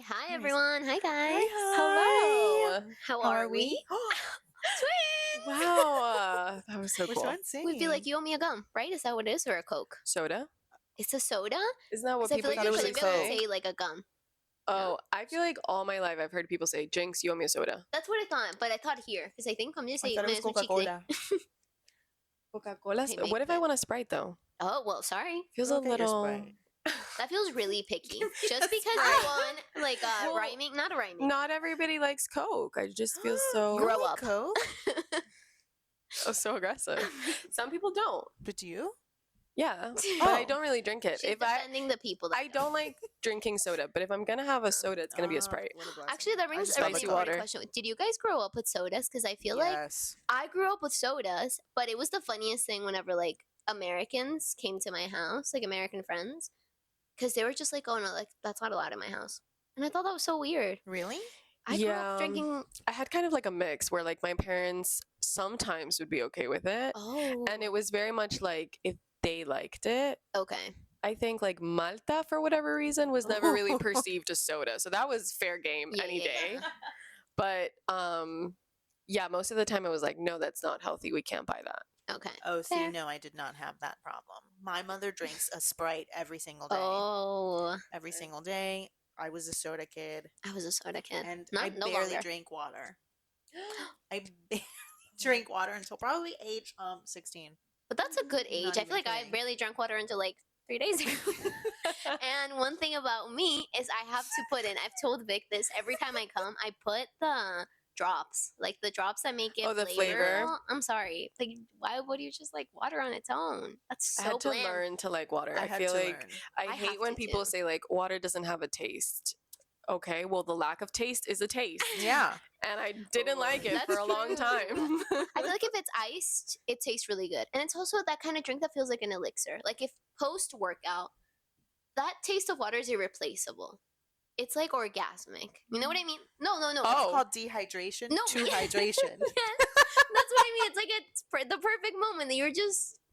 Hi everyone. Hi guys. Hello. How are we? Twins. Wow. That was so We're cool. so insane. We'd be like, you owe me a gum, right? Is that what it is, or a Coke? Soda? It's a soda? Isn't that what Because I feel people like you usually couldn't be able to say? say like a gum. Oh, I feel like all my life I've heard people say, Jinx, you owe me a soda. That's what I thought, but I thought here because I think I'm just I saying thought it was chicle. Coca-Cola. Coca-Cola? Hey, What if I but- want a Sprite, though? Oh well, sorry. Feels Go a get your little... Sprite. That feels really picky. Just A because Sprite. I want like Well, rhyming, not a rhyming. Not everybody likes Coke. I just feel You so... Grow like up. Coke? so aggressive. Some people don't. But do you? Yeah. But I Oh. don't really drink it. She's defending the people. That I don't like drinking soda, but if I'm going to have a soda, it's going to be a Sprite. What a blessing. Actually, that I brings just a love really spicy important water. question. Did you guys grow up with sodas? Because I feel like Yes. I grew up with sodas, but it was the funniest thing whenever like Americans came to my house, like American friends, because they were just like, "Oh no, like that's not allowed in my house," and I thought that was so weird. Really? I grew Yeah. up drinking. I had kind of like a mix where like my parents sometimes would be okay with it. Oh, And it was very much like if they liked it. okay. I think like Malta, for whatever reason, was never really perceived as soda. So that was fair game Yeah, any yeah, day. yeah. But yeah, most of the time I was like, no, that's not healthy. We can't buy that. Okay. Oh, see, Fair. no, I did not have that problem. My mother drinks a Sprite every single day. Oh, Every single day. I was a soda kid, I was a soda kid. and Not I no barely longer. drank water. I barely drank water until probably age 16. But that's a good age. Not I even feel like I kidding. barely drank water until like 3 days ago. And one thing about me is I have to put in, I've told Vic this, every time I come, I put the drops, like the drops that make it Oh, the flavor? flavorful. I'm sorry. Like, why would you just like water on its own? That's so I had to bland. learn to like water. I had feel to like learn. I I hate have when to people too. say like water doesn't have a taste. Okay, well the lack of taste is a taste. Yeah. And I didn't like it for That's a long true. time. I feel like if it's iced, it tastes really good. And it's also that kind of drink that feels like an elixir. Like if post workout, that taste of water is irreplaceable. It's like orgasmic. You know what I mean? No. It's Oh. called dehydration No, to yeah. hydration. Yes, that's what I mean. It's like the perfect moment that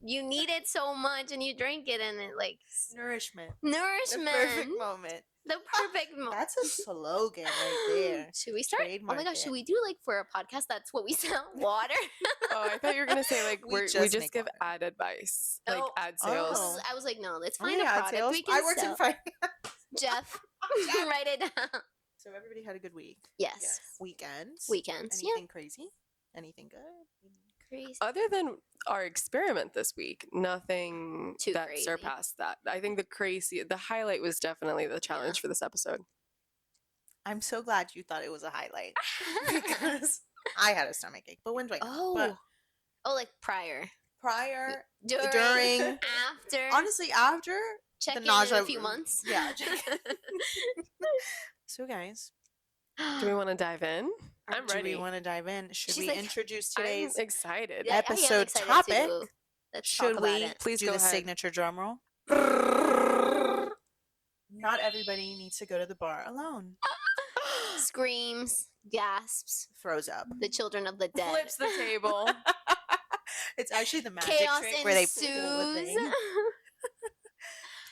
you need it so much and you drink it and it like Nourishment. The nourishment. perfect moment. The perfect moment. That's a slogan right there. Should we start? Oh my Trademark gosh, it. should we do like for a podcast? That's what we sell. Water. Oh, I thought you were gonna say like We we just just make give water. ad advice, like Oh. ad sales. Oh. I was like, no, let's Oh, find a yeah, product sales. we can I worked sell. in finance. Jeff, write it down. So everybody had a good week. Yes. Weekends. Weekends. Anything crazy? Anything good? Yeah. Crazy. Other than our experiment this week, nothing Too that crazy. surpassed that. I think the highlight was definitely the challenge for this episode. I'm so glad you thought it was a highlight because I had a stomachache. But when do I know? Oh. But Oh, like prior. prior, During. after, After. honestly, after. check in nausea- a few months. Yeah. So guys, Do we want to dive in? I'm do ready. we want to dive in? Should She's we like, introduce I'm today's? excited. Yeah, I am episode excited topic? too. Let's Should talk about we it. Please do go the ahead. signature drum roll? Not everybody needs to go to the bar alone. Screams, gasps, Throws up. the children of the dead. Flips the table. It's actually the magic Chaos trick where they pull the ensues. thing.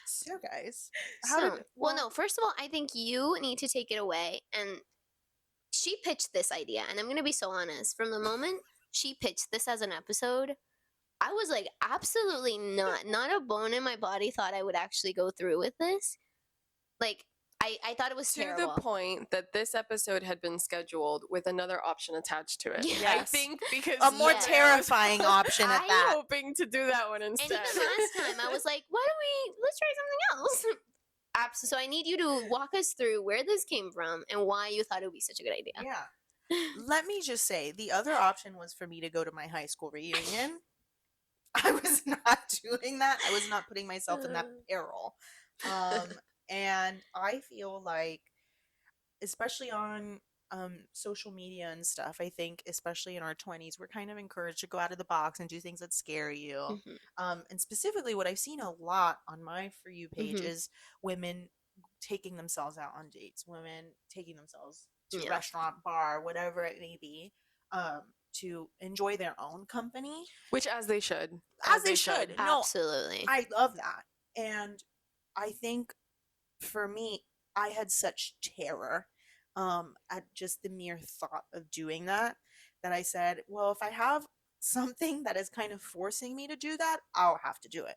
So guys, how So, did well, no, first of all, I think you need to take it away. And she pitched this idea, and I'm going to be so honest. From the moment she pitched this as an episode, I was like, absolutely not. Not a bone in my body thought I would actually go through with this. Like, I thought it was To terrible. the point that this episode had been scheduled with another option attached to it. I Yes. think because a more Yes. terrifying option at I that? hoping to do that one And instead. even last time, I was like, why don't let's try something else. So I need you to walk us through where this came from and why you thought it would be such a good idea. Yeah. Let me just say, the other option was for me to go to my high school reunion. I was not doing that. I was not putting myself in that peril. And I feel like, especially on social media and stuff, I think, especially in our 20s, we're kind of encouraged to go out of the box and do things that scare you. Mhm. And specifically, what I've seen a lot on my For You page Mhm. is women taking themselves out on dates, women taking themselves to a Yeah. restaurant, bar, whatever it may be, to enjoy their own company. Which as they should. As they should. No, Absolutely. I love that. And I think for me, I had such terror at just the mere thought of doing that I said, well, if I have something that is kind of forcing me to do that, I'll have to do it.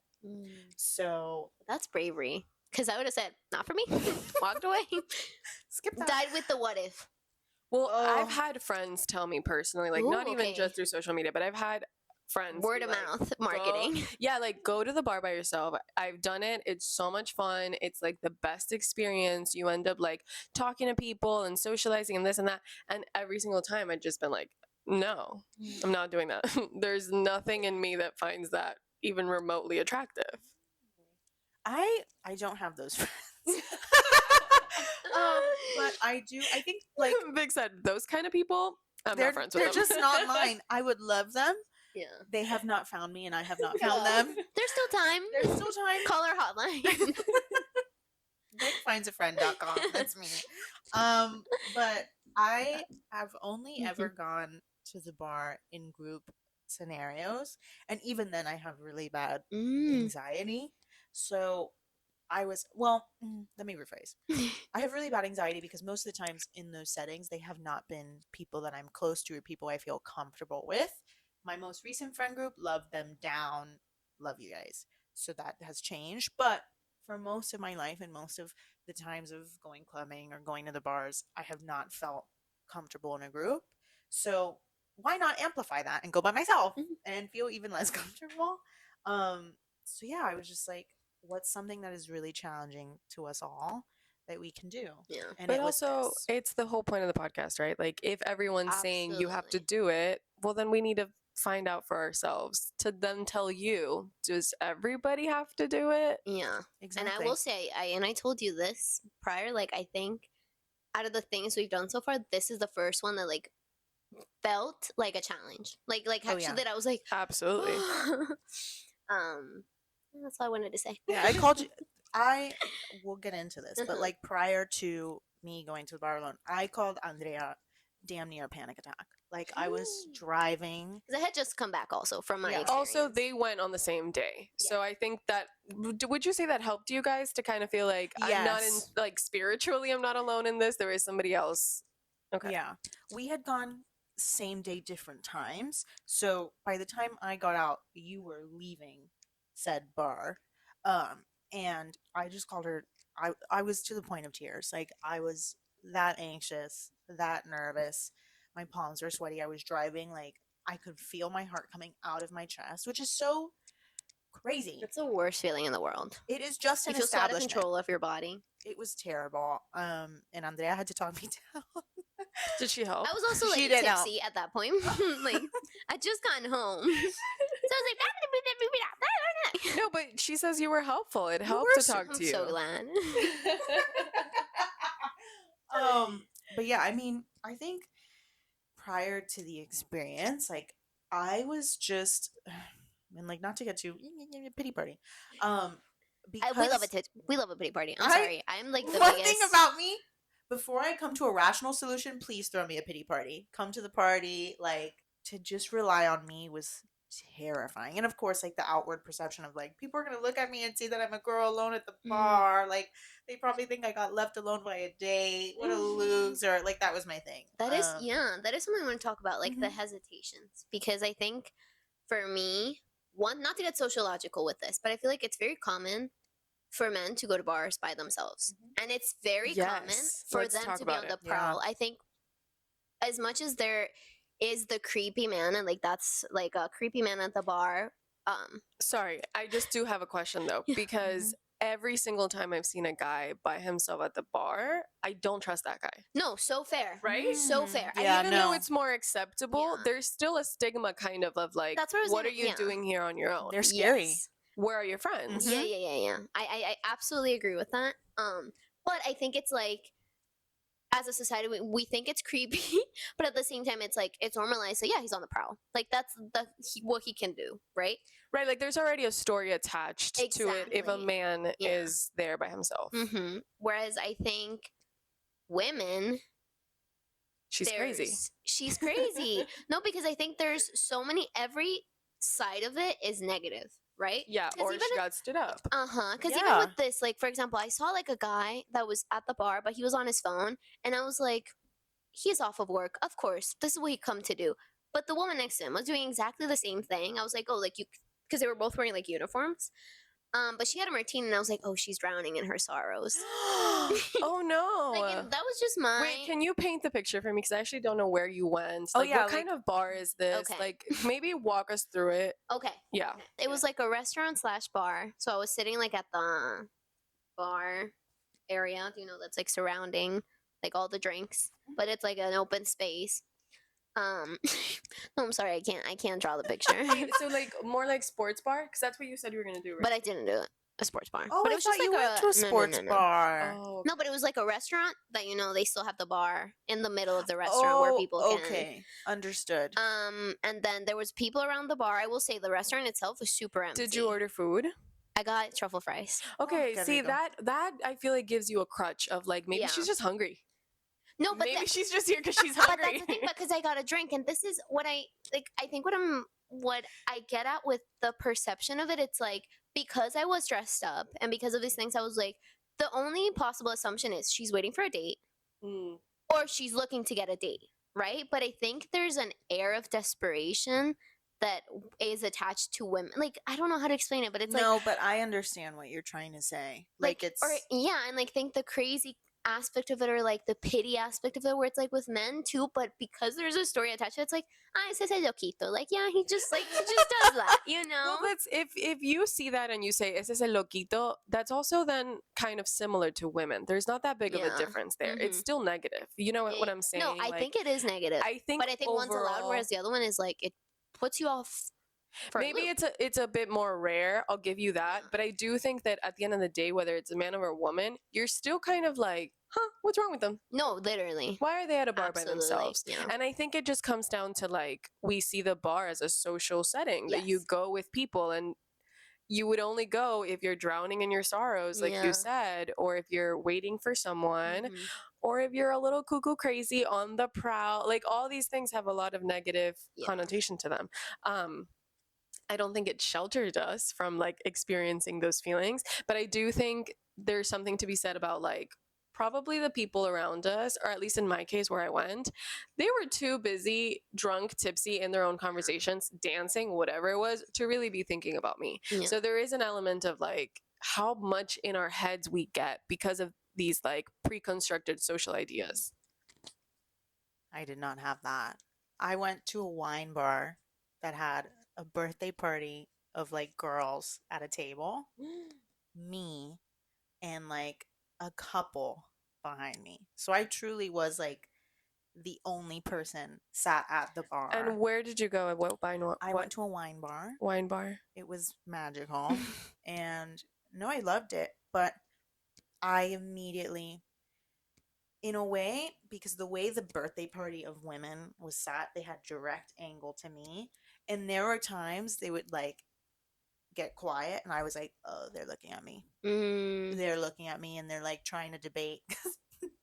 So That's bravery. Because I would have said, not for me. Walked away. skip that. Died with the what if. Well, I've Oh. had friends tell me personally, like Ooh, not even okay. just through social media, but I've had friends Word be of like, mouth "Go-" marketing. Yeah, like go to the bar by yourself. I've done it. It's so much fun. It's like the best experience. You end up like talking to people and socializing and this and that. And every single time I've just been like, no, I'm not doing that. There's nothing in me that finds that even remotely attractive. I don't have those friends. But I do. I think like Vic said, those kind of people, I'm not friends with they're them. just not mine. I would love them. Yeah. They have not found me, and I have not found Well, them. There's still time. There's still time. Call our hotline. BigFindsAFriend.com. That's me. But I have only ever gone to the bar in group scenarios, and even then, I have really bad anxiety. So let me rephrase. I have really bad anxiety because most of the times in those settings, they have not been people that I'm close to or people I feel comfortable with. My most recent friend group, love them down, love you guys. So that has changed. But for most of my life and most of the times of going clubbing or going to the bars, I have not felt comfortable in a group. So why not amplify that and go by myself and feel even less comfortable? So yeah, I was just like, what's something that is really challenging to us all that we can do? Yeah. And But it was also, this. it's the whole point of the podcast, right? Like, if everyone's saying you have to Absolutely. do it, well, then we need to find out for ourselves to then tell you, does everybody have to do it? Yeah. Exactly. And I will say, I told you this prior, like, I think out of the things we've done so far, this is the first one that, like, felt like a challenge. Like Oh, actually yeah. that I was like, Absolutely. that's all I wanted to say. Yeah, I called you. I will get into this, but like prior to me going to the bar alone, I called Andrea damn near a panic attack. Like I was driving. Because I had just come back also from my Yeah. experience. Also, they went on the same day. So I think that, would you say that helped you guys to kind of feel like, I'm not in, Yes. like, spiritually, I'm not alone in this? There is somebody else. Okay. Yeah. We had gone same day, different times. So by the time I got out, you were leaving said bar. And I just called her. I was to the point of tears. Like I was that anxious, that nervous. My palms were sweaty. I was driving. Like I could feel my heart coming out of my chest, which is so crazy. It's the worst feeling in the world. It is just You an feel so out of establishment. control of your body. It was terrible. And Andrea had to talk me down. Did she help? I was also like She did help. tipsy at that point. Like I just gotten home. So I was like, No, but she says you were helpful. It helped were to talk I'm to you. so glad. But yeah, I mean, I think prior to the experience, like I was just, and like not to get too pity party, because we love a pity party. I'm I- sorry. I'm like the one biggest. thing about me, before I come to a rational solution, please throw me a pity party. Come to the party, like to just rely on me was terrifying. And of course, like the outward perception of like people are gonna look at me and see that I'm a girl alone at the bar. Like they probably think I got left alone by a date. What a loser. Like that was my thing. That is that is something I want to talk about, like the Mhm. hesitations. Because I think for me, one, not to get sociological with this, but I feel like it's very common for men to go to bars by themselves. And it's very common Yes, for let's them talk to be about on the it. prowl. I think as much as there is the creepy man, and like that's like a creepy man at the bar. Sorry, I just do have a question though, because every single time I've seen a guy by himself at the bar, I don't trust that guy. No, so fair. Right? So fair. Yeah, Even though it's more acceptable, Yeah. there's still a stigma kind of like, That's what I was what are saying, you yeah. doing here on your own? They're scary. Yes. Where are your friends? Yeah. I absolutely agree with that. But I think it's like, as a society, we think it's creepy, but at the same time, it's like it's normalized. So yeah, he's on the prowl. Like that's what he can do, right? Right, like there's already a story attached to it if a Exactly. man Yeah. is there by himself. Mm-hmm. Whereas I think women, She's crazy. She's crazy. No, because I think there's so many. Every side of it is negative right? Yeah, 'Cause or even she got stood up. because even Yeah. with this, like for example, I saw like a guy that was at the bar, but he was on his phone, and I was like, he's off of work. Of course, this is what he come to do. But the woman next to him was doing exactly the same thing. I was like, oh, like you, because they were both wearing like uniforms. But she had a martini, and I was like, oh, she's drowning in her sorrows. Oh Like, no. and that was just my. Wait, can you paint the picture for me? Because I actually don't know where you went. Oh, Like, yeah, what kind like- of bar is this? Okay. Like, maybe walk us through it. Okay. Yeah. Okay. It was like a restaurant slash bar. So I was sitting like at the bar area, that's like surrounding like all the drinks, but it's like an open space. No, I'm sorry, I can't draw the picture. So, like, more like sports bar? Because that's what you said you were going to do, right? But I didn't do it. A sports bar. Oh, but I it was thought just you like went to a no, sports no. bar. Oh, No, but it was like a restaurant that they still have the bar in the middle of the restaurant where people can. Okay, understood. And then there was people around the bar. I will say the restaurant itself was super empty. did you order food? I got truffle fries. Okay, there see you go. that I feel like gives you a crutch of like maybe Yeah. she's just hungry. No, but Maybe she's just here because she's but hungry. that's the thing, because I got a drink, and this is what I like. I think what I get at with the perception of it, it's like because I was dressed up and because of these things, I was like, the only possible assumption is she's waiting for a date Mm. or she's looking to get a date, right? But I think there's an air of desperation that is attached to women. Like, I don't know how to explain it, but it's No, but I understand what you're trying to say. Like it's or yeah, and like think the crazy aspect of it, or like the pity aspect of it, where it's like with men too, but because there's a story attached to it, it's like, ese es loquito, like yeah, he just does that, Well, that's if you see that and you say ese es el loquito, that's also then kind of similar to women. There's not that big of a Yeah. difference there. It's Mhm. still negative. You know what Yeah. I'm saying? No, I Like, think it is negative, I think, but I think one's allowed, whereas the other one is like it puts you off. For a maybe loop. it's a bit more rare. I'll give you that, Yeah. but I do think that at the end of the day, whether it's a man or a woman, you're still kind of like, huh, what's wrong with them? No, literally. Why are they at a bar by Absolutely, themselves? yeah. And I think it just comes down to like we see the bar as a social setting that you Yes. go with people, and you would only go if you're drowning in your sorrows, like Yeah. you said, or if you're waiting for someone, Mhm. or if you're a little cuckoo crazy on the prowl. Like all these things have a lot of negative Yeah. connotation to them. I don't think it sheltered us from like experiencing those feelings, but I do think there's something to be said about like probably the people around us, or at least in my case where I went, they were too busy, drunk, tipsy in their own conversations, dancing, whatever it was, to really be thinking about me. Yeah. So there is an element of like how much in our heads we get because of these like pre-constructed social ideas. I did not have that. I went to a wine bar that had a birthday party of like girls at a table, me, and like a couple behind me. So I truly was like the only person sat at the bar. And where did you go? At what wine? I went to a wine bar. wine bar? It was magical. And no, I loved it. But I immediately, in a way, because the way the birthday party of women was sat, they had direct angle to me. And there were times they would like get quiet, and I was like, oh, they're looking at me. Mm. They're looking at me, and they're like trying to debate.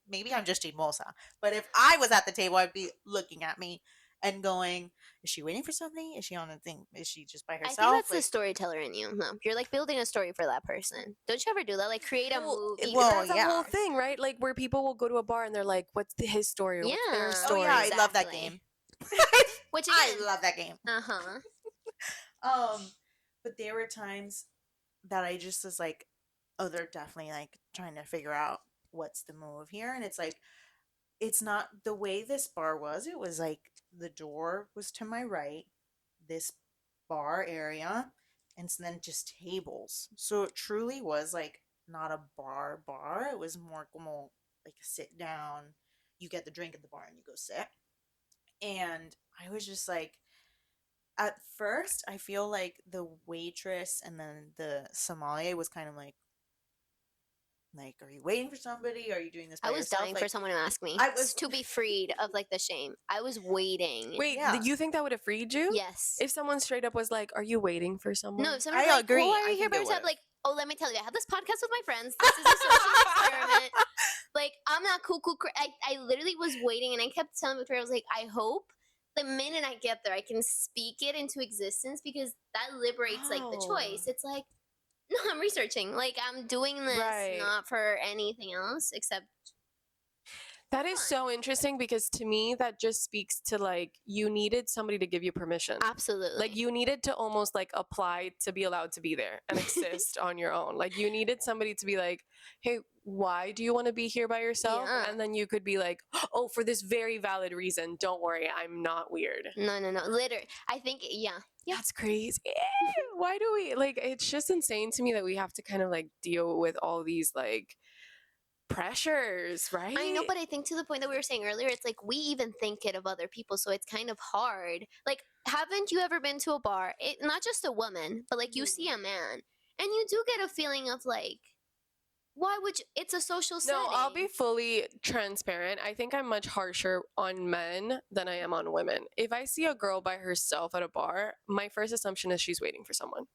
Maybe I'm just Mosa, but if I was at the table, I'd be looking at me and going, is she waiting for something? Is she on a thing? Is she just by I herself? think that's the Like, storyteller in you. No, you're like building a story for that person. Don't you ever do that? Like create a movie. well, That's a yeah. whole thing, right? Like where people will go to a bar and they're like, "What's his story? Or what's their Yeah. story?" oh yeah, I love that Exactly. game. Which I again, love that game. uh-huh. But there were times that I just was like, oh, they're definitely like trying to figure out what's the move here, and it's like, it's not the way this bar was. It was like the door was to my right, this bar area, and then just tables. So it truly was like not a bar. It was more como like a sit down. You get the drink at the bar and you go sit. And I was just like, at first, I feel like the waitress and then the sommelier was kind of like, are you waiting for somebody? Are you doing this by I was yourself? dying Like, for someone to ask me. I was- to be freed of like the shame. I was waiting. Wait, Yeah. you think that would have freed you? Yes. If someone straight up was like, "Are you waiting for someone?" No, if somebody's I like, agree. "Oh, are I you here think by it yourself?" would've. Like, "Oh, let me tell you, I had this podcast with my friends. This is a social experiment." Like, I'm not cool. I literally was waiting, and I kept telling Victoria, I was like, I hope the minute I get there, I can speak it into existence because that liberates like the Oh. choice. It's like, no, I'm researching. Like I'm doing this Right. not for anything else except That is fun. so interesting because to me that just speaks to like you needed somebody to give you permission. Absolutely. Like you needed to almost like apply to be allowed to be there and exist on your own. Like you needed somebody to be like, "Hey, why do you want to be here by yourself?" Yeah. And then you could be like, "Oh, for this very valid reason. Don't worry, I'm not weird." No. Literally. I think yeah. That's crazy. Why do we like it's just insane to me that we have to kind of like deal with all these like pressures, right? I know, but I think to the point that we were saying earlier, it's like we even think it of other people, so it's kind of hard. Like, haven't you ever been to a bar? Not just a woman, but like you see a man, and you do get a feeling of like, why would you? It's a social setting. No, I'll be fully transparent. I think I'm much harsher on men than I am on women. If I see a girl by herself at a bar, my first assumption is she's waiting for someone,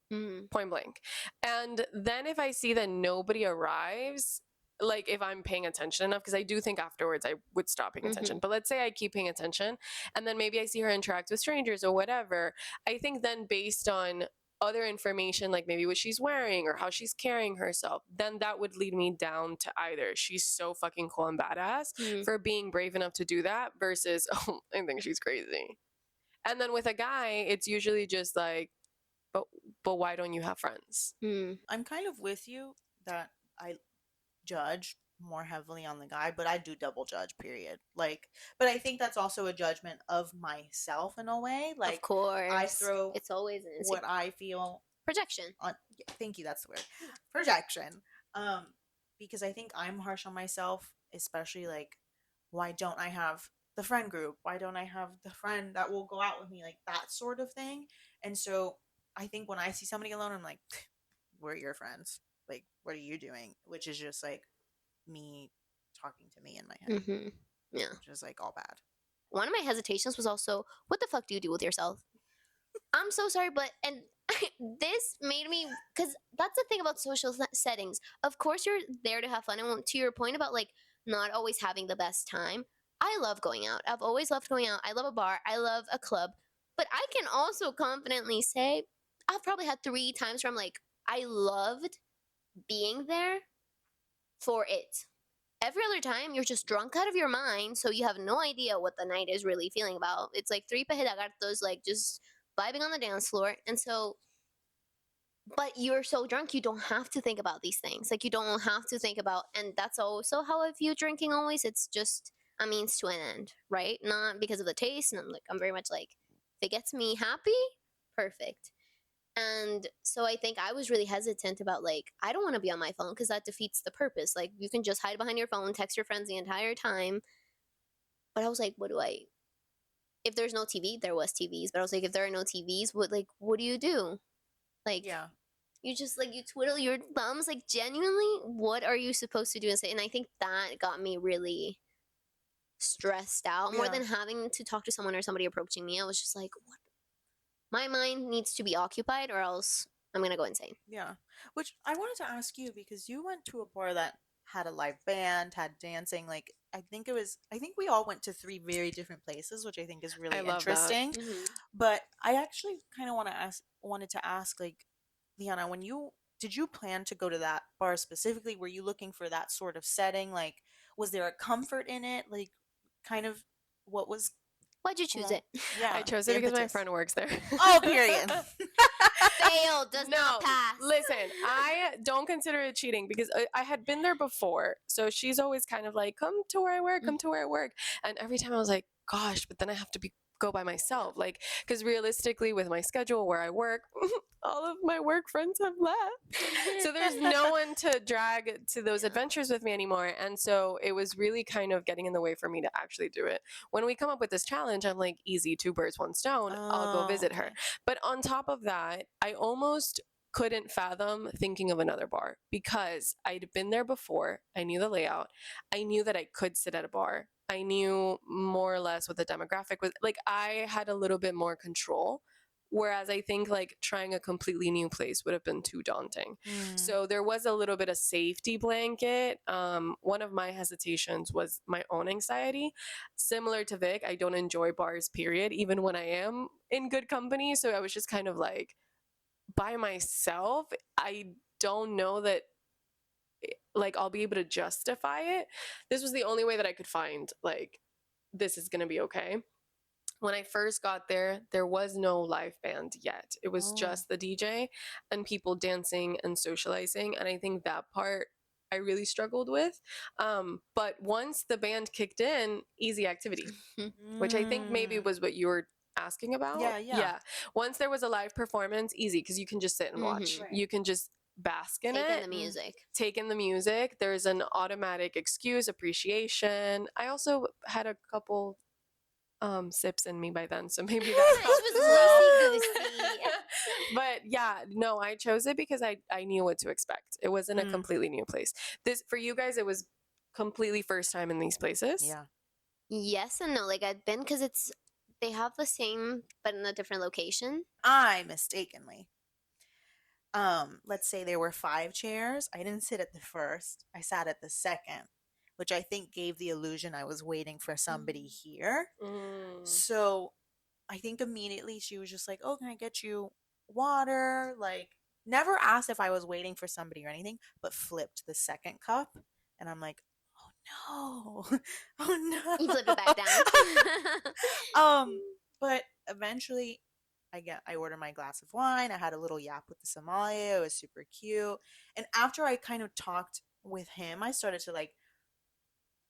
point blank. And then if I see that nobody arrives, like if I'm paying attention enough, because I do think afterwards I would stop paying attention. But let's say I keep paying attention and then maybe I see her interact with strangers or whatever. I think then based on other information, like maybe what she's wearing or how she's carrying herself, then that would lead me down to either she's so fucking cool and badass for being brave enough to do that versus, oh, I think she's crazy. And then with a guy, it's usually just like, but why don't you have friends? I'm kind of with you that I judge more heavily on the guy, but I do double judge, period. Like, but I think that's also a judgment of myself in a way. Like, of course, I throw it's always an what I feel projection. on. Yeah, thank you, that's the word. Projection. Because I think I'm harsh on myself, especially like, why don't I have the friend group? Why don't I have the friend that will go out with me? Like that sort of thing. And so I think when I see somebody alone, I'm like, we're your friends. Like, what are you doing? Which is just like me talking to me in my head. Yeah. Which is like all bad. One of my hesitations was also, what the fuck do you do with yourself? I'm so sorry, but and this made me, because that's the thing about social settings. Of course, you're there to have fun, and to your point about like not always having the best time. I love going out. I've always loved going out. I love a bar. I love a club. But I can also confidently say I've probably had 3 times where I'm like, I loved being there for it. Every other time, you're just drunk out of your mind, so you have no idea what the night is really feeling about. It's like three pejelagartos, like just vibing on the dance floor. And so, but you're so drunk, you don't have to think about these things. Like, you don't have to think about, and that's also how I view drinking always. It's just a means to an end, right? Not because of the taste. And I'm very much like, if it gets me happy, perfect. And so I think I was really hesitant about like, I don't want to be on my phone because that defeats the purpose. Like, you can just hide behind your phone, text your friends the entire time. But I was like, if there's no TV, there was TVs, but I was like, if there are no TVs, what do you do? Like, Yeah. you just like, you twiddle your thumbs, like genuinely, what are you supposed to do? And I think that got me really stressed out more than having to talk to someone or somebody approaching me. I was just like, what? My mind needs to be occupied or else I'm going to go insane. Yeah. Which I wanted to ask you because you went to a bar that had a live band, had dancing. Like, I think we all went to 3 very different places, which I think is really I love that. interesting. But I actually kind of wanted to ask, like, Liana, did you plan to go to that bar specifically? Were you looking for that sort of setting? Like, was there a comfort in it? Like, kind of what was. Why'd you choose it? Yeah. I chose it because my friend works there. Oh, period. Failed, does not pass. Listen, I don't consider it cheating because I had been there before. So she's always kind of like, come to where I work, come to where I work. And every time I was like, gosh, but then I have to go by myself. Like, because realistically with my schedule where I work, all of my work friends have left. So there's no one to drag to those adventures with me anymore. And so it was really kind of getting in the way for me to actually do it. When we come up with this challenge, I'm like, easy, 2 birds, 1 stone. I'll go visit her. But on top of that, I almost couldn't fathom thinking of another bar because I'd been there before. I knew the layout. I knew that I could sit at a bar. I knew more or less what the demographic was. Like, I had a little bit more control Whereas I think like trying a completely new place would have been too daunting. Mm. So there was a little bit of safety blanket. One of my hesitations was my own anxiety. Similar to Vic, I don't enjoy bars, period, even when I am in good company. So I was just kind of like, by myself, I don't know that like I'll be able to justify it. This was the only way that I could find like this is going to be okay. When I first got there, there was no live band yet. It was Oh. just the DJ and people dancing and socializing. And I think that part I really struggled with. But once the band kicked in, easy activity, which I think maybe Mm. was what you were asking about. Yeah. Once there was a live performance, easy because you can just sit and watch. Right. You can just bask in Take in it. the music. Take in the music. There's an automatic excuse, appreciation. I also had a couple sips in me by then, so maybe that She helps was as well. loosey-goosey. But yeah, no, I chose it because I knew what to expect. It wasn't a Mm. completely new place. This for you guys, it was completely first time in these places. Yeah. Yes and no. Like I've been because they have the same but in a different location. I mistakenly. Let's say there were 5 chairs. I didn't sit at the first. I sat at the second, which I think gave the illusion I was waiting for somebody here. So I think immediately she was just like, "Oh, can I get you water?" Like, never asked if I was waiting for somebody or anything, but flipped the second cup. And I'm like, "Oh no. Oh You no." flipped it back down. But eventually I ordered my glass of wine. I had a little yap with the sommelier. It was super cute. And after I kind of talked with him, I started to like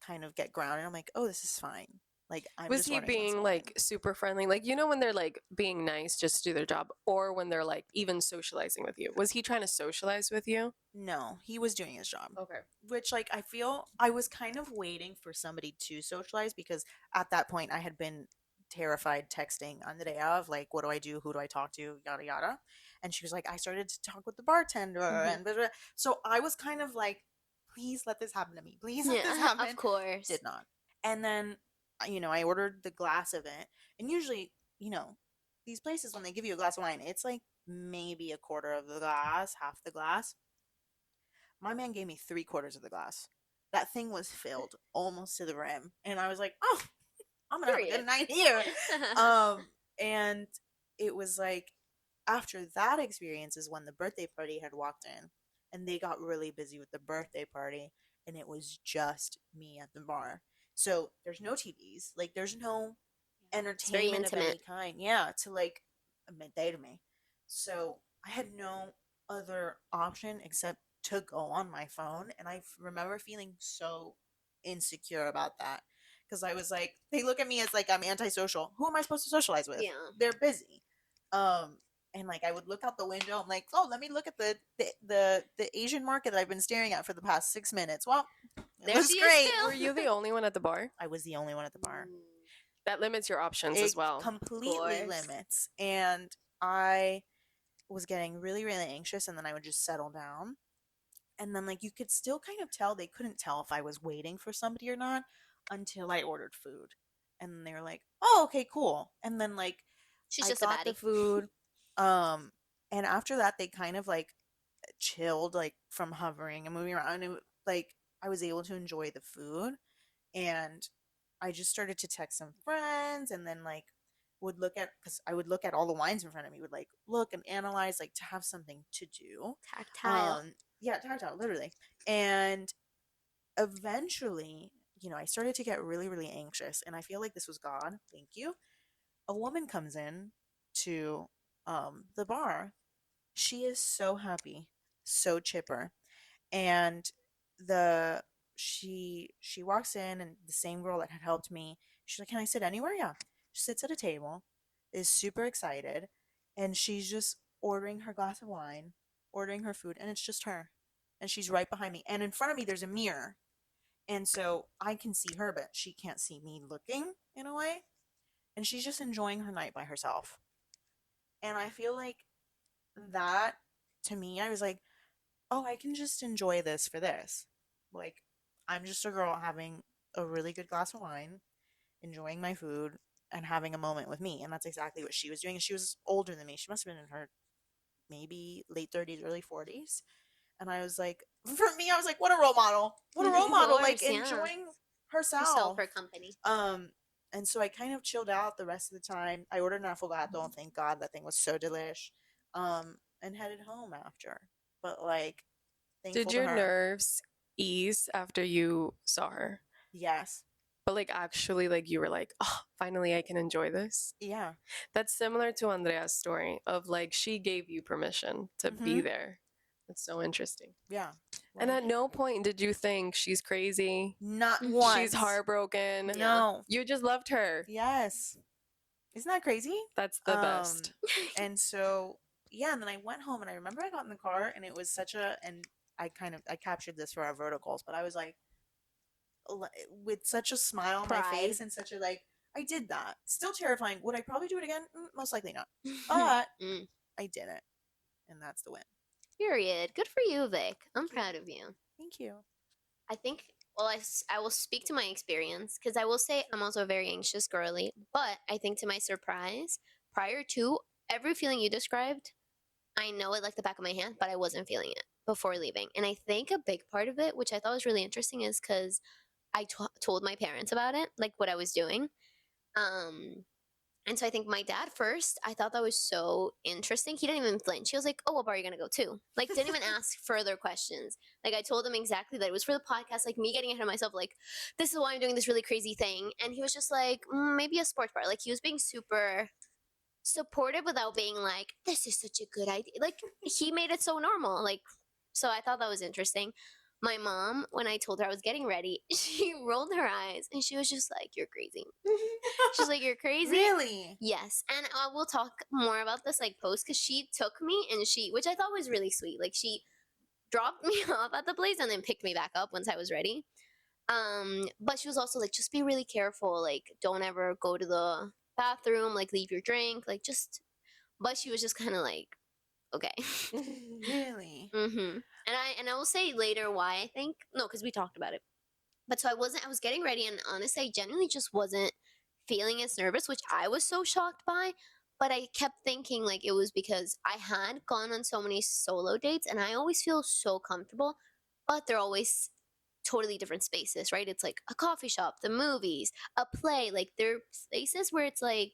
kind of get grounded. I'm like, "Oh, this is fine." Like, I'm Was just he ordering a glass being of like wine. super friendly? Like, you know, when they're like being nice just to do their job, or when they're like even socializing with you? Was he trying to socialize with you? No, he was doing his job. Okay. Which, like, I feel I was kind of waiting for somebody to socialize because at that point I had been terrified texting Andrea of like, what do I do? Who do I talk to? Yada yada. And she was like, I started to talk with the bartender and blah, blah. So I was kind of like, please let this happen to me. Please let this Yeah, happen. of course. Did not. And then, I ordered the glass of it. And usually, these places, when they give you a glass of wine, it's like maybe a quarter of the glass, half the glass. My man gave me 3/4 of the glass. That thing was filled almost to the rim. And I was like, oh, I'm gonna have a Period. good night here. And it was like after that experience is when the birthday party had walked in and they got really busy with the birthday party and it was just me at the bar. So there's no TVs, like there's no It's very entertainment of any intimate. kind. Yeah, to like midday to me. So I had no other option except to go on my phone, and I remember feeling so insecure about that because I was like, they look at me as like I'm antisocial. Who am I supposed to socialize with? Yeah. They're busy. Um, and like I would look out the window. I'm like, oh, let me look at the Asian market that I've been staring at for the past 6 minutes. Well, it There looks she is great. still. Were you the only one at the bar? I was the only one at the bar. That limits your options It as well. completely course. limits, and I was getting really really anxious, and then I would just settle down, and then like you could still kind of tell they couldn't tell if I was waiting for somebody or not until I ordered food, and then they were like, oh, okay, cool. And then like She's I just a got the baddie. food, and after that they kind of like chilled like from hovering and moving around, and like I was able to enjoy the food, and I just started to text some friends, and then like would look at, because I would look at all the wines in front of me, would like look and analyze, like to have something to do. Tactile. Yeah, tactile, literally. And eventually, I started to get really really anxious, and I feel like this was God. Thank you. A woman comes in to the bar. She is so happy, so chipper, and the she walks in, and the same girl that had helped me, she's like, can I sit anywhere? Yeah. She sits at a table, is super excited, and she's just ordering her glass of wine, ordering her food, and it's just her, and she's right behind me, and in front of me there's a mirror, and so I can see her but she can't see me looking, in a way, and she's just enjoying her night by herself. And I feel like that, to me, I was like, oh, I can just enjoy this for this. Like, I'm just a girl having a really good glass of wine, enjoying my food, and having a moment with me. And that's exactly what she was doing. She was older than me. She must have been in her maybe late 30s, early 40s. And I was like, for me, I was like, what a role model. What a role Of model. Like course, yeah. enjoying Herself, herself. her company. And so I kind of chilled out the rest of the time. I ordered an affogato, and thank God that thing was so delish. And headed home after. But like, Did thankful to your her. nerves ease after you saw her? Yes. But like actually like you were like, oh, finally I can enjoy this. Yeah. That's similar to Andrea's story of like she gave you permission to be Mhm. there. That's so interesting. Yeah. And Like, at no point did you think she's crazy, not Mhm. once. she's heartbroken. No. You just loved her. Yes. Isn't that crazy? That's the best. And so yeah, and then I went home and I remember I got in the car and it was such a and I captured this for our verticals, but I was like with such a smile on my Pride. face and such a like I did that. Still terrifying. Would I probably do it again? Most likely not. But Mm. I did it. And that's the win. Period. Good for you, Vic. I'm Thank you. proud of you. Thank you. I think, well, I will speak to my experience because I will say I'm also a very anxious girly. But I think to my surprise, prior to every feeling you described, I know it like the back of my hand, but I wasn't feeling it before leaving. And I think a big part of it, which I thought was really interesting, is because I told my parents about it, like what I was doing. And so I think my dad first, I thought that was so interesting. He didn't even flinch. He was like, "Oh, what bar are you gonna go to?" Like, didn't even ask further questions. Like, I told him exactly that it was for the podcast. Like, me getting ahead of myself. Like, this is why I'm doing this really crazy thing. And he was just like, maybe a sports bar. Like, he was being super supportive without being like, "This is such a good idea." Like, he made it so normal. Like, so I thought that was interesting. My mom, when I told her I was getting ready, she rolled her eyes and she was just like, "You're crazy." She's like, "You're crazy." Really? Yes, and we'll talk more about this like post because she took me and which I thought was really sweet. Like she dropped me off at the place and then picked me back up once I was ready. But she was also like, just be really careful. Like, don't ever go to the bathroom. Like, leave your drink. Like, just. But she was just kind of like, okay. Really? And I will say later why I think because we talked about it. But so I was getting ready, and honestly, I genuinely just wasn't feeling as nervous, which I was so shocked by. But I kept thinking like it was because I had gone on so many solo dates, and I always feel so comfortable, but they're always totally different spaces, right? It's like a coffee shop, the movies, a play. Like they're places where it's like,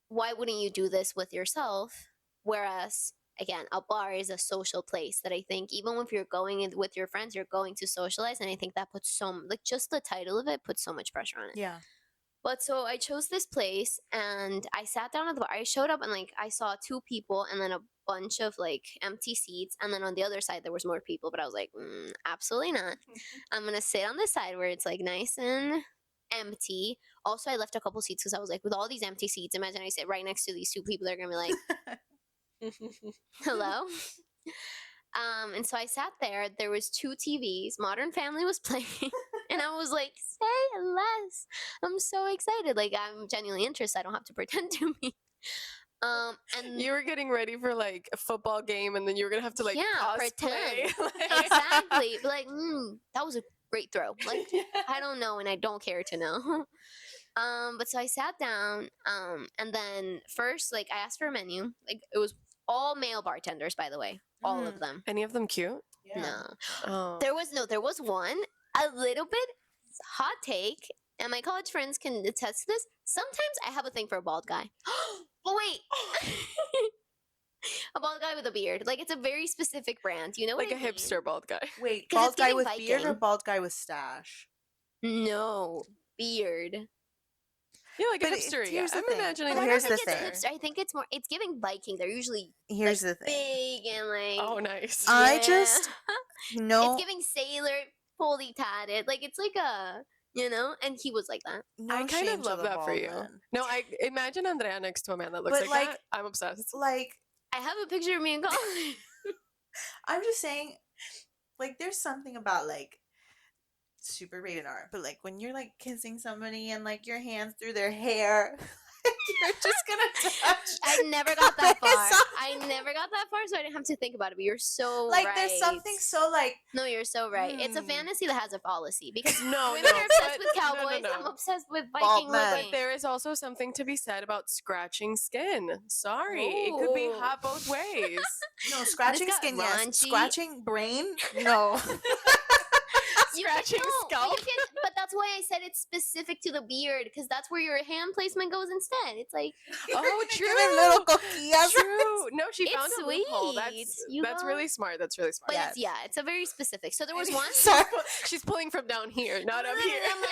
why wouldn't you do this with yourself? Whereas again, a bar is a social place that I think even if you're going in with your friends, you're going to socialize, and I think that puts like just the title of it puts so much pressure on it. Yeah. But so I chose this place and I sat down at the bar. I showed up and like I saw two people and then a bunch of like empty seats, and then on the other side there was more people, but I was like, absolutely not. I'm gonna sit on the side where it's like nice and empty. Also, I left a couple seats because I was like, with all these empty seats, imagine I sit right next to these two people, they're gonna be like, hello. And so I sat there. There was two TVs. Modern Family was playing, and I was like, "Say less." I'm so excited. Like I'm genuinely interested. I don't have to pretend to be. And You were getting ready for like a football game, and then you were gonna have to like cosplay. pretend exactly. But like, that was a great throw. Like Yeah. I don't know, and I don't care to know. But so I sat down. And then first, like I asked for a menu. Like it was all male bartenders, by the way, all of them. Any of them cute? Yeah. No. Oh. There was one, a little bit hot take, and my college friends can attest to this. Sometimes I have a thing for a bald guy. Oh, wait. A bald guy with a beard. Like, it's a very specific brand. You know what Like I a mean? hipster bald guy. Wait, 'Cause bald it's guy giving with beard or Viking. bald guy with stash? No. Beard. Yeah, like But a hipster. Yeah, here's the I'm thing. imagining But like I Here's don't the think thing. it's hipster. I think it's more, it's giving Viking. They're usually Here's like, the thing. big and like. Oh, nice. I yeah. just no. It's giving sailor, fully tatted. Like, it's like a, and he was like that. No I kind shame of to love the that for bald you. men. No, I imagine Andrea next to a man that looks But, like like- that. I'm obsessed. Like, I have a picture of me in college. I'm just saying, like, there's something about like super rated R, but like when you're like kissing somebody and like your hands through their hair, you're just gonna touch. I never got that far. There's some- I never got that far, so I didn't have to think about it. But you're so like right. there's something so like No, you're so right. It's a fantasy that has a fallacy because No, women no, are obsessed but- with cowboys, no. I'm obsessed with Bald Viking men. looking. But there is also something to be said about scratching skin. Sorry, it could be Ooh. hot both ways. No, scratching got skin, yes. raunchy. Scratching brain, no. Scratching scalp. You can, but that's why I said it's specific to the beard, because that's where your hand placement goes instead. It's like, Oh, Give him little true. coquillas. True. No, she it's found a loophole. sweet. You That's know? really smart. That's really smart. But Yes. it's a very specific. So there was one. Sorry. She's pulling from down here, not up here. I'm like,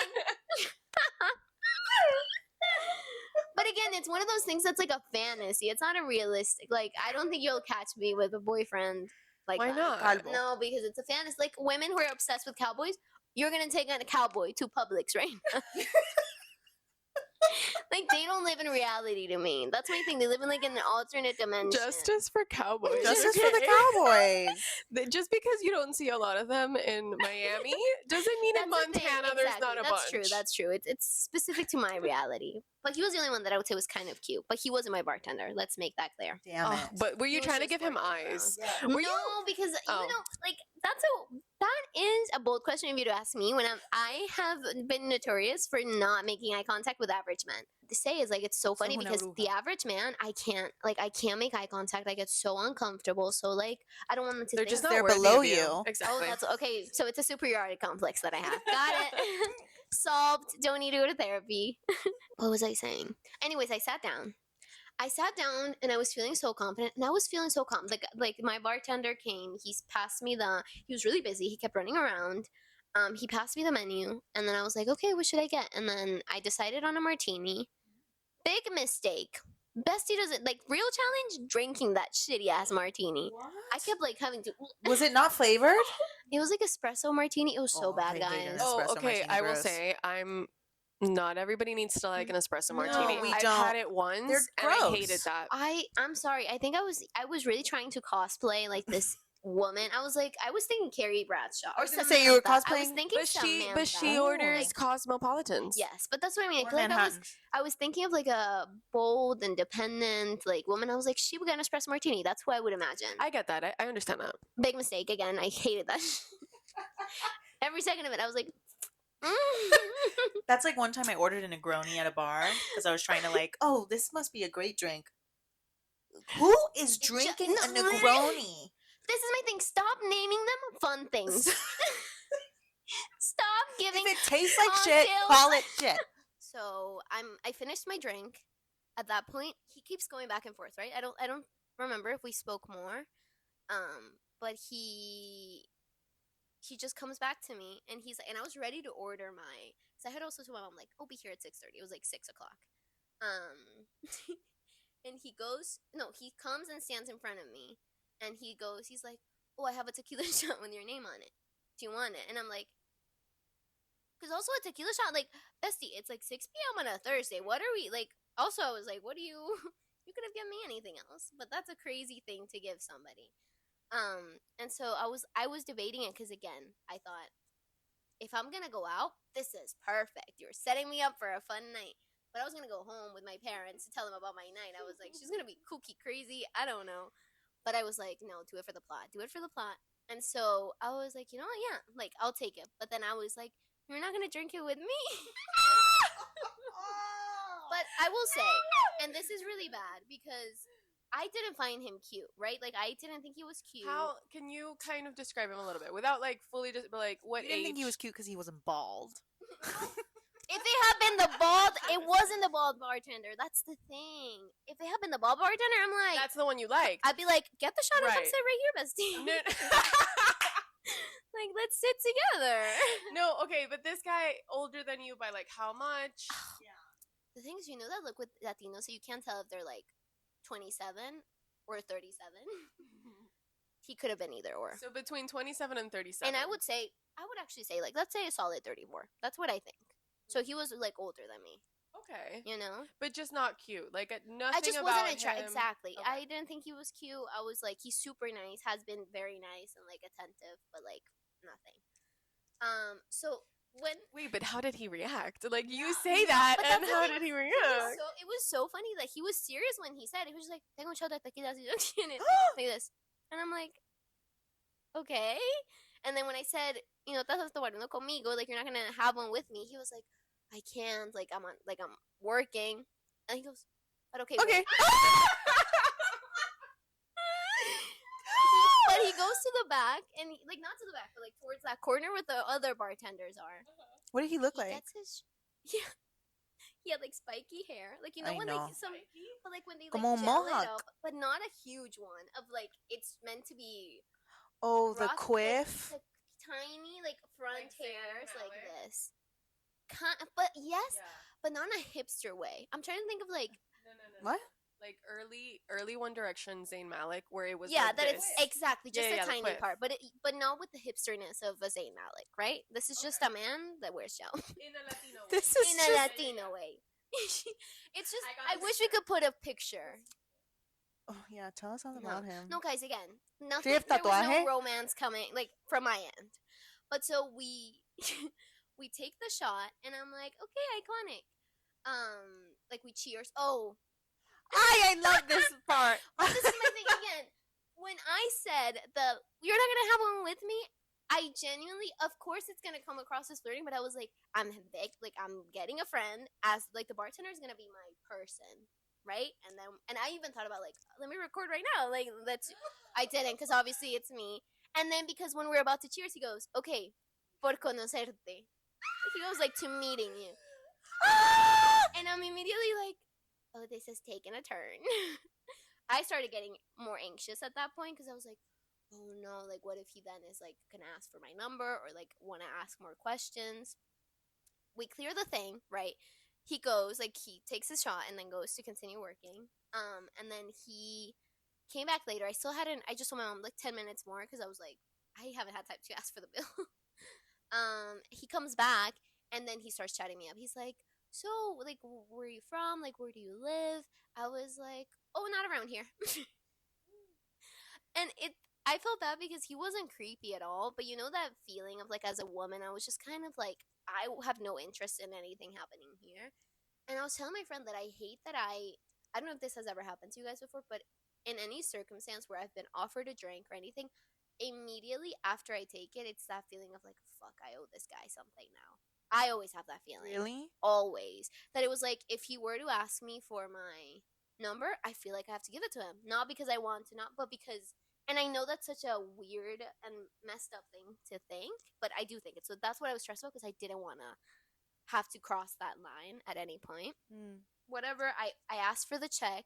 but again, it's one of those things that's like a fantasy. It's not a realistic. Like, I don't think you'll catch me with a boyfriend like Why that. not? Calvo. No, because it's a fantasy. Like, women who are obsessed with cowboys, you're gonna take on a cowboy to Publix, right? Like, they don't live in reality to me. That's my thing. They live in like an alternate dimension. Justice for cowboys. Justice for the okay? cowboys. Just because you don't see a lot of them in Miami doesn't mean in That's the thing, Montana there's exactly. not a That's bunch. true. That's true. It's specific to my reality. But he was the only one that I would say was kind of cute. But he wasn't my bartender. Let's make that clear. Damn Oh, it. but were He you was trying to just give him working eyes? Yeah. Were no, you? because Oh. you know, like that is a bold question of you to ask me. When I have been notorious for not making eye contact with average men. To say is like it's so funny una because the bruja. average man, I can't make eye contact. I get so uncomfortable. So like I don't want them to They're think just not They're worthy below of you. Exactly. oh, that's okay. So it's a superiority complex that I have. Got it. Solved. Don't need to go to therapy. What was I saying? Anyways, I sat down and I was feeling so confident and I was feeling so calm. Like my bartender came, he's passed me he was really busy. He kept running around. He passed me the menu and then I was like, okay, what should I get? And then I decided on a martini. Big mistake. Bestie doesn't like real challenge drinking that shitty ass martini. I kept like having to. Was it not flavored? It was like espresso martini. It was so Oh, bad, I hate guys. it. Oh, Espresso okay. martini, I will gross. say not everybody needs to like an espresso No, martini. we I've don't. had it once They're and I gross. hated that. I'm sorry. I think I was really trying to cosplay like this woman. I was thinking Carrie Bradshaw. I Or was gonna say you were Samantha. I was cosplaying- thinking But she Oh. orders cosmopolitans. Yes, but that's what I mean. I Or feel like Manhattans. I was thinking of like a bold, independent like woman. I was like, she would get an espresso martini. That's who I would imagine. I get that. I understand that. Big mistake again. I hated that. Every second of it, I was like. That's like one time I ordered a Negroni at a bar because I was trying to like, oh, this must be a great drink. Who is drinking a Negroni? This is my thing. Stop naming them fun things. Stop giving. If it tastes like shit, cocktails- call it shit. So I finished my drink. At that point, he keeps going back and forth, right? I don't remember if we spoke more. But he just comes back to me and and I was ready to order so I had also told my mom like, oh, be here at 6:30. It was like 6 o'clock. And he comes and stands in front of me and he's like, oh, I have a tequila shot with your name on it. Do you want it? And I'm like, because also a tequila shot, like, bestie, it's like 6 p.m. on a Thursday. What are we, like, also I was like, what do you could have given me anything else, but that's a crazy thing to give somebody. And so I was debating it because again, I thought, if I'm gonna go out, this is perfect. You're setting me up for a fun night. But I was gonna go home with my parents to tell them about my night. I was like, she's gonna be kooky crazy. I don't know. But I was like, no, do it for the plot. Do it for the plot. And so I was like, you know what? Yeah, like I'll take it. But then I was like, you're not gonna drink it with me. But I will say, and this is really bad because I didn't find him cute, right? Like I didn't think he was cute. How can you kind of describe him a little bit without like fully just like what You didn't age? think he was cute because he wasn't bald. If it had been the bald, it wasn't the bald bartender. That's the thing. If it had been the bald bartender, I'm like, That's the one you like. I'd be like, get the shot and come Right. sit right here, bestie. No, Like, let's sit together. no, okay, but this guy older than you by like how much? The thing is, that look with Latinos, so you can't tell if they're like 27 or 37. He could have been either or. So between 27 and 37. And I would actually say, like, let's say a solid 34. That's what I think. So he was like older than me, Okay. But But just not cute. Like nothing I just about wasn't him. exactly. Okay. I didn't think he was cute. I was like, he's super nice, has been very nice and like attentive, but like nothing. So when Wait, but how did he react? Like you say that, but and that's the how thing. did he it react? was so funny. Like he was serious when he said it. He was just like, "Tengo un shot de tequila si no tienes," like this, and I'm like, okay. And then when I said, "Estás tomando conmigo," like you're not gonna have one with me, he was like, I can't. Like, I'm working. And he goes, but okay, Okay. wait. But he goes to the back, and like not to the back, but like towards that corner where the other bartenders are. What did he look He like? gets his yeah. He had like spiky hair, like I when know. like some, but like when they like Como gel it mohawk. up, but not a huge one. Of like it's meant to be Oh, the rough, quiff. like tiny like front Like Zayn hairs like Malik? this. But yes, Yeah. but not in a hipster way. I'm trying to think of like No. What? Like early One Direction Zayn Malik, where it was yeah, like that this. it's exactly just Yeah, a the tiny quiff. part, but not with the hipsterness of a Zayn Malik, right? This is just a man that wears gel In a Latino way. This is in just. a Latino way. It's just I got I the wish we picture. could put a picture. Oh yeah, tell us all No, about him. no, guys. Again, Do nothing. you have There was tatuaje? no romance coming, like from my end. But so we we take the shot, and I'm like, okay, iconic. Like we cheers. Oh, I love this part. but this is my thing again. When I said you're not gonna have one with me, I genuinely, of course, it's gonna come across as flirting, but I was like, I'm big, like I'm getting a friend. As like the bartender is gonna be my person, right? And I even thought about like, let me record right now. Like I didn't because obviously it's me. And then because when we're about to cheers, he goes, okay, por conocerte. He goes like to meeting you, and I'm immediately like, oh, this is taking a turn. I started getting more anxious at that point because I was like, oh no, like what if he then is like gonna ask for my number or like want to ask more questions? We clear the thing, right? He goes, like he takes his shot and then goes to continue working. And then he came back later. I just told my mom like 10 minutes more because I was like, I haven't had time to ask for the bill. He comes back and then he starts chatting me up. He's like, so like where are you from? Like where do you live? I was like, oh, not around here. And I felt bad because he wasn't creepy at all, but you know that feeling of like as a woman, I was just kind of like I have no interest in anything happening here. And I was telling my friend that I hate that I don't know if this has ever happened to you guys before, but in any circumstance where I've been offered a drink or anything, immediately after I take it, it's that feeling of like, fuck, I owe this guy something now. I always have that feeling. Really? Always. That it was like, if he were to ask me for my number, I feel like I have to give it to him. Not because I want to, not, but because, and I know that's such a weird and messed up thing to think, but I do think it. So that's what I was stressed about because I didn't want to have to cross that line at any point. Whatever, I asked for the check.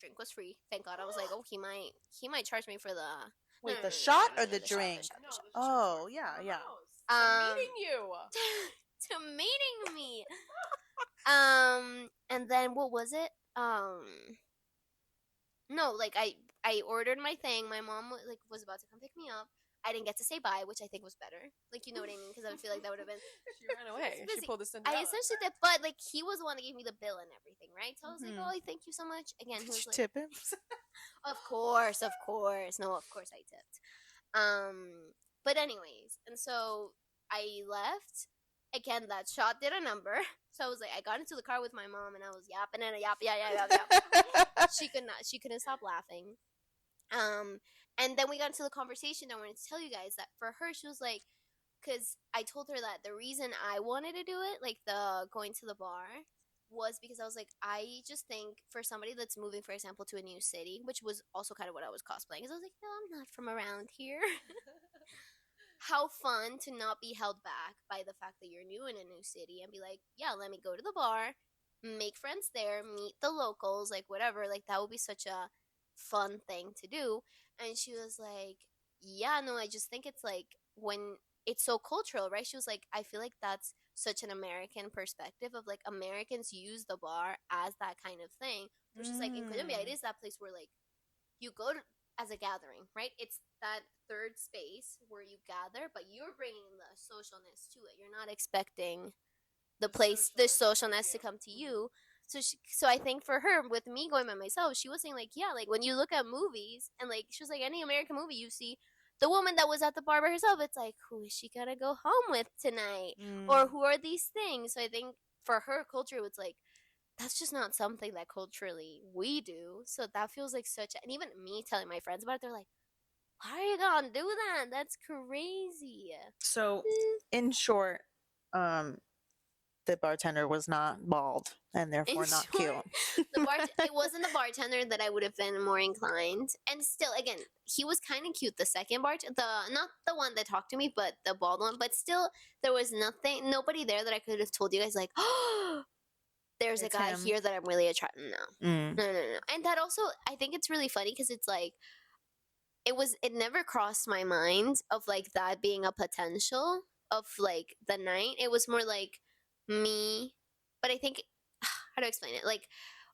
Drink was free. Thank God. I was like, oh, he might charge me for the Wait, no, the no, shot no, or no, the shot, drink? shot, the shot. Oh yeah, yeah. Meeting you. To meeting me. And then what was it? No, like I ordered my thing. My mom was about to come pick me up. I didn't get to say bye, which I think was better. Like, you know what I mean? Because I feel like that would have been. She ran away. She busy. pulled the I Cinderella. essentially did, but like he was the one that gave me the bill and everything, right? So I was like, Mhm. oh, thank you so much. Again, he Did was you like, tip him? of course. No, of course I tipped. But anyways, and so I left. Again, that shot did a number. So I was like, I got into the car with my mom, and I was yapping and yap. She couldn't stop laughing. And then we got into the conversation. I wanted to tell you guys that for her, she was like, because I told her that the reason I wanted to do it, like the going to the bar, was because I was like, I just think for somebody that's moving, for example, to a new city, which was also kind of what I was cosplaying, because I was like, no, I'm not from around here. How fun to not be held back by the fact that you're new in a new city and be like, yeah, let me go to the bar, make friends there, meet the locals, like whatever. Like that would be such a fun thing to do. And she was like, yeah, no, I just think it's like when it's so cultural, right? She was like, I feel like that's such an American perspective of like Americans use the bar as that kind of thing. Which is like in Colombia, it is that place where like you go to, as a gathering, right? It's that third space where you gather, but you're bringing the socialness to it. You're not expecting the socialness to come to you. So I think for her, with me going by myself, she was saying like, yeah, like when you look at movies and like she was like any American movie, you see the woman that was at the bar by herself. It's like, who is she gonna go home with tonight, or who are these things? So I think for her culture, it's like that's just not something that culturally we do. So that feels like such and even me telling my friends about it, they're like, why are you gonna do that? That's crazy. So, in short, um, the bartender was not bald and therefore not cute. It wasn't the bartender that I would have been more inclined. And still, again, he was kind of cute. The second not the one that talked to me, but the bald one. But still, there was nobody there that I could have told you guys like, oh, there's It's a guy him. here that I'm really attracted. No, Mm. no. And that also, I think it's really funny because it's like, it never crossed my mind of like that being a potential of like the night. It was more like me, but I think, how to explain it? Like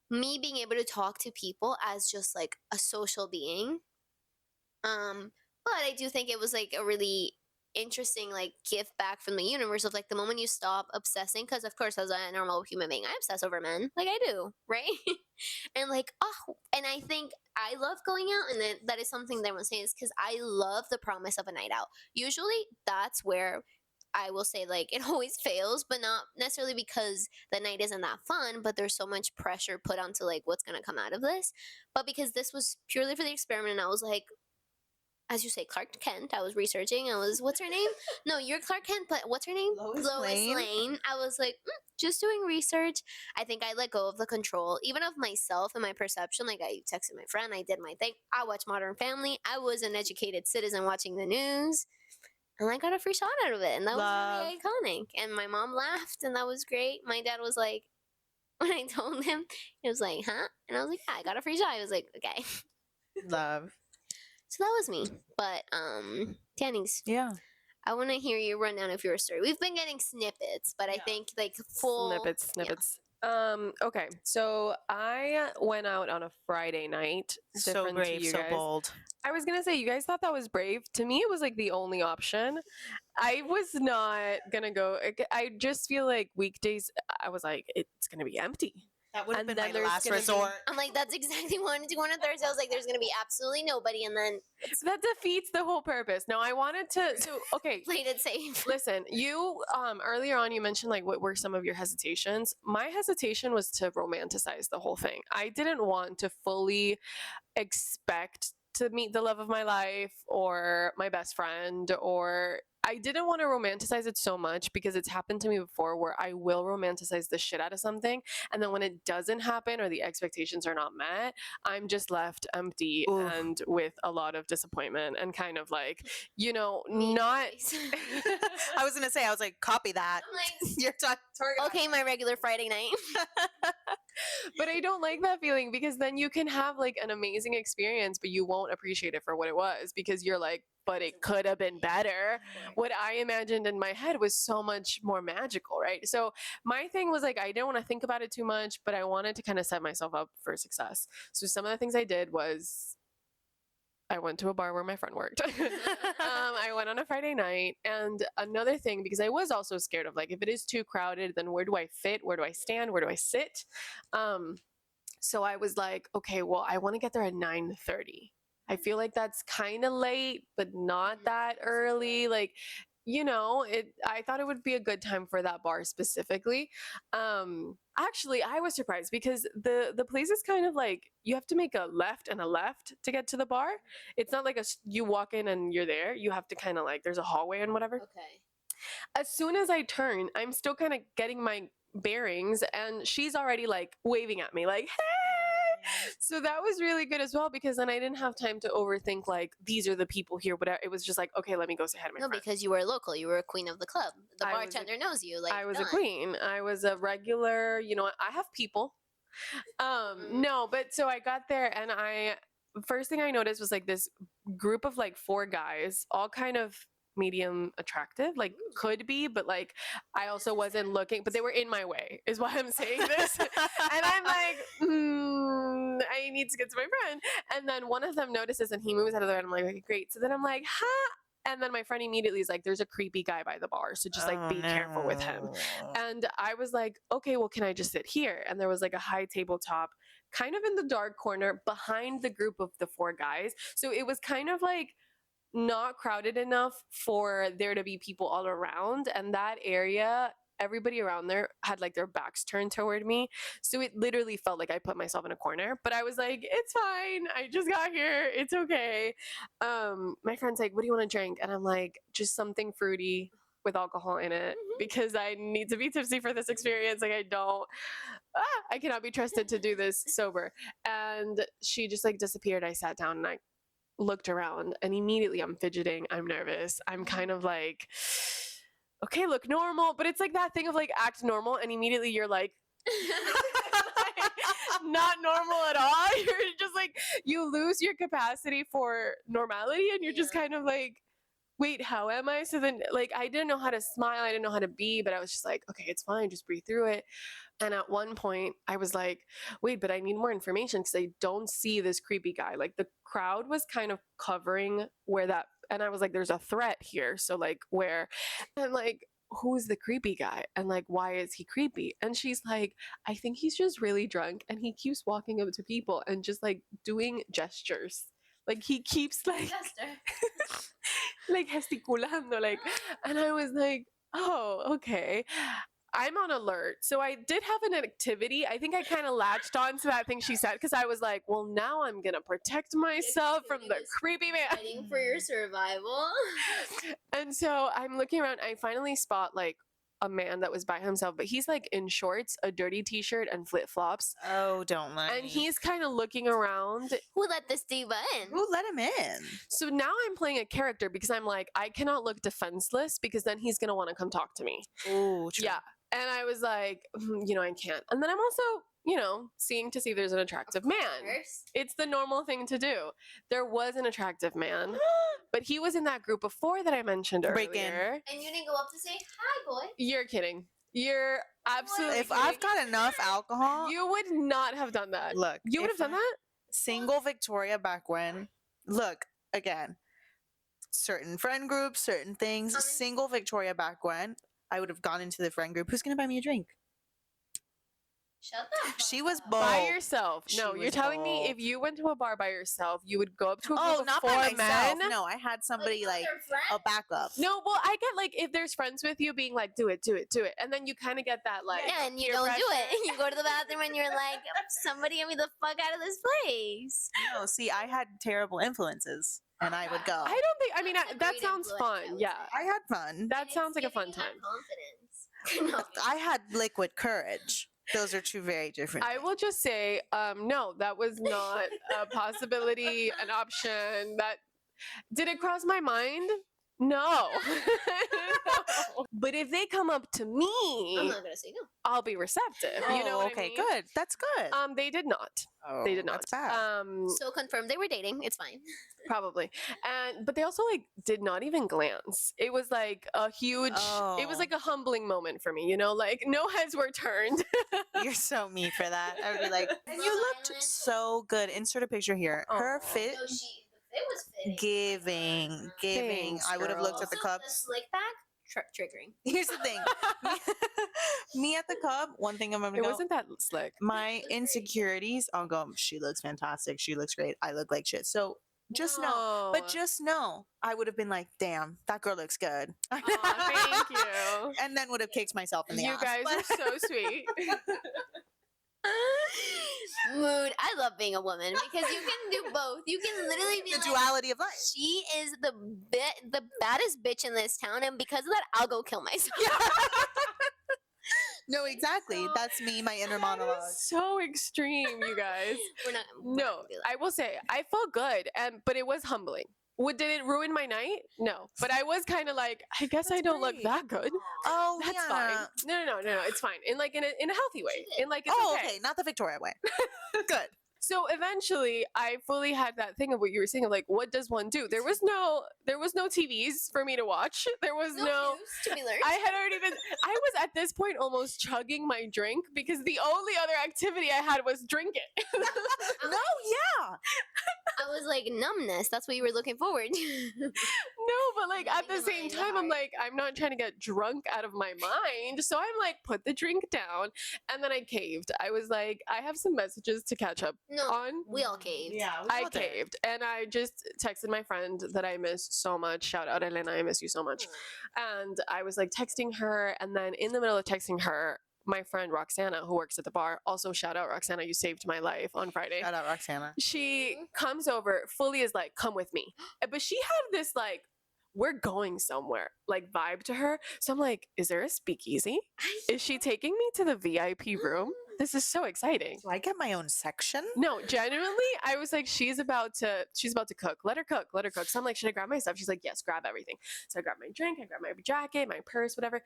me being able to talk to people as just like a social being. But I do think it was like a really interesting like gift back from the universe of like the moment you stop obsessing, because of course as a normal human being I obsess over men, like I do, right? And like, oh, and I think I love going out, and then that is something that I'm saying is because I love the promise of a night out. Usually that's where I will say like it always fails, but not necessarily because the night isn't that fun, but there's so much pressure put onto like what's gonna come out of this. But because this was purely for the experiment, and I was like, as you say, Clark Kent. I was researching. What's her name? No, you're Clark Kent, but what's her name? Lois Lane. I was like, just doing research. I think I let go of the control, even of myself and my perception. Like I texted my friend, I did my thing. I watched Modern Family. I was an educated citizen watching the news. And I got a free shot out of it. And that was really iconic. And my mom laughed, and that was great. My dad was like, when I told him, he was like, huh? And I was like, yeah, I got a free shot. I was like, okay. Love. So that was me. But Tannings, Yeah. I want to hear your rundown of your story. We've been getting snippets, but I think like full snippets. Okay, so I went out on a Friday night. So different to brave, you so guys. bold. I was gonna say you guys thought that was brave. To me, it was like the only option. I was not gonna go. I just feel like weekdays. I was like, it's gonna be empty. That would have And been then my there's last gonna be- resort. I'm like, that's exactly what I wanted to do on a Thursday. I was like, there's gonna be absolutely nobody, and then That defeats the whole purpose. No, I wanted to. So okay, played it safe. listen, you earlier on you mentioned like what were some of your hesitations. My hesitation was to romanticize the whole thing. I didn't want to fully expect to meet the love of my life or my best friend, or I didn't want to romanticize it so much because it's happened to me before where I will romanticize the shit out of something, and then when it doesn't happen or the expectations are not met, I'm just left empty Oof. and with a lot of disappointment and kind of like, not I was gonna say, I was like, copy that. I'm like, You're target. okay, my regular Friday night. But I don't like that feeling because then you can have like an amazing experience, but you won't appreciate it for what it was because you're like, but it could have been better. What I imagined in my head was so much more magical, right? So my thing was like, I didn't want to think about it too much, but I wanted to kind of set myself up for success. So some of the things I did was I went to a bar where my friend worked. I went on a Friday night. And another thing, because I was also scared of like, if it is too crowded, then where do I fit? Where do I stand? Where do I sit? So I was like, okay, well, I want to get there at 9:30. I feel like that's kind of late, but not that early. Like, I thought it would be a good time for that bar specifically. Actually, I was surprised because the place is kind of like you have to make a left and a left to get to the bar. It's not like you walk in and you're there. You have to kind of like there's a hallway and whatever. Okay. As soon as I turn, I'm still kind of getting my bearings, and she's already like waving at me, like, hey. So that was really good as well because then I didn't have time to overthink like these are the people here. Whatever. It was just like, okay, let me go say hi to my No, friend. because you were a local. You were a queen of the club. The I was a- bartender knows you. Like I was done. a queen. I was a regular. You know what? I have people. No, but so I got there and first thing I noticed was like this group of like 4 guys, all kind of medium attractive, like could be, but like I also wasn't looking, but they were in my way is why I'm saying this. And I'm like, I need to get to my friend. And then one of them notices and he moves out of the way and I'm like, okay, great. So then I'm like, ha. And then my friend immediately is like, there's a creepy guy by the bar. So just like be careful with him. And I was like, okay, well, can I just sit here? And there was like a high tabletop kind of in the dark corner behind the group of the 4 guys. So it was kind of like not crowded enough for there to be people all around. And that area, everybody around there had like their backs turned toward me. So it literally felt like I put myself in a corner, but I was like, it's fine. I just got here. It's okay. My friend's like, what do you want to drink? And I'm like, just something fruity with alcohol in it because I need to be tipsy for this experience. Like I cannot be trusted to do this sober. And she just like disappeared. I sat down and I looked around and immediately I'm fidgeting. I'm nervous. I'm kind of like, okay, look normal. But it's like that thing of like act normal and immediately you're like, not normal at all. You're just like, you lose your capacity for normality and you're just kind of like, wait, how am I? So then like I didn't know how to smile, I didn't know how to be, but I was just like, okay, it's fine, just breathe through it. And at one point I was like, wait, but I need more information because I don't see this creepy guy. Like the crowd was kind of covering where that, and I was like, there's a threat here. So like where, and like, who's the creepy guy and like why is he creepy? And she's like, I think he's just really drunk and he keeps walking up to people and just like doing gestures, like he keeps like like gesticulando, like. And I was like, oh, okay, I'm on alert. So I did have an activity. I think I kind of latched on to that thing she said because I was like, well, now I'm gonna protect myself from the creepy man. Fighting for your survival. And so I'm looking around. I finally spot like a man that was by himself, but he's like in shorts, a dirty t-shirt, and flip-flops. Oh, don't let And me. he's kind of looking around. Who let this diva in? Who let him in? So now I'm playing a character because I'm like, I cannot look defenseless because then he's gonna want to come talk to me. Oh, Yeah. And I was like, I can't. And then I'm also, seeing to see if there's an attractive man. It's the normal thing to do. There was an attractive man, but he was in that group of 4 that I mentioned Break in. earlier. And you didn't go up to say, hi, boy. You're kidding. You're absolutely If kidding. I've got enough alcohol, You would not have done that. look. You would have if done that? Single Victoria back when. Look, again, certain friend groups, certain things. Single Victoria back when. I would have gone into the friend group. Who's going to buy me a drink? Shut the fuck She was up. bold. By yourself. She No, you're was telling me bold. if you went to a bar by yourself, you would go up to a group Oh, of not 4 by myself. men? No, I had somebody with like their friend? a backup. No, well, I get like if there's friends with you being like, do it, do it, do it. And then you kind of get that like. Yeah, and you peer don't do pressure. it. You go to the bathroom and you're like, somebody get me the fuck out of this place. No, see, I had terrible influences, and I would go. I don't think, I mean, That's a that great sounds influence, I fun. would Yeah. say. I had fun. That sounds like a fun time. Confidence. No. I had liquid courage. Those are 2 very different. I will just say, no, that was not a possibility, an option. That did it cross my mind? No. No. But if they come up to I'm me, not gonna say no. I'll be receptive. Oh, You know what okay, I mean? good. That's good. They did not. Oh, They did not. That's bad. So confirmed they were dating. It's fine. Probably. But they also like did not even glance. It was like a huge it was Oh. like a humbling moment for me, like no heads were turned. You're so me for that. I would be like, and Long you looked Island. so good. Insert a picture here. Her Aw. fit, No, it was fitting. giving. Thanks, I would have looked at the Also, cup. the slick back, triggering. Here's the thing. Me at the cup, one thing I'm gonna It go. wasn't that slick. My insecurities, I'll go, she looks fantastic. She looks great. I look like shit. So just know. But No. just know, I would have been like, damn, that girl looks good. Aw, thank you. And then would have kicked myself in the You ass. guys but- are so sweet. Mood. I love being a woman because you can do both. You can literally be the like, duality of life. she is the baddest bitch in this town, and because of that, I'll go kill myself. No, exactly. So- That's me, my inner That monologue. is so extreme, you guys. We're not No, gonna do that. I will say I felt good, but it was humbling. Did it ruin my night? No, but I was kind of like, I guess I That's don't look great. that good. Oh, That's yeah. fine. No, it's fine. In a healthy way. She did. In like it's Oh, okay. okay. Not the Victoria way. Good. So eventually, I fully had that thing of what you were saying of like, what does one do? There was no TVs for me to watch. There was no. news to be learned. I had already been. I was at this point almost chugging my drink because the only other activity I had was drink it. No, yeah. I was like numbness. That's what you were looking forward to. No, but like at the Numbing the same mind, the time, I'm heart. like, I'm not trying to get drunk out of my mind. So I'm like, put the drink down. And then I caved. I was like, I have some messages to catch up No, on. we all caved. Yeah, I caved. And I just texted my friend that I miss so much. Shout out, Elena. I miss you so much. And I was like texting her. And then in the middle of texting her, my friend Roxana, who works at the bar, also shout out Roxana, you saved my life on Friday. Shout out Roxana. She comes over, fully is like, come with me. But she had this like we're going somewhere, like vibe to her. So I'm like, is there a speakeasy? Is she taking me to the VIP room? This is so exciting. Do I get my own section? No, genuinely, I was like, she's about to cook. Let her cook. So I'm like, should I grab my stuff? She's like, yes, grab everything. So I grab my drink, I grab my jacket, my purse, whatever.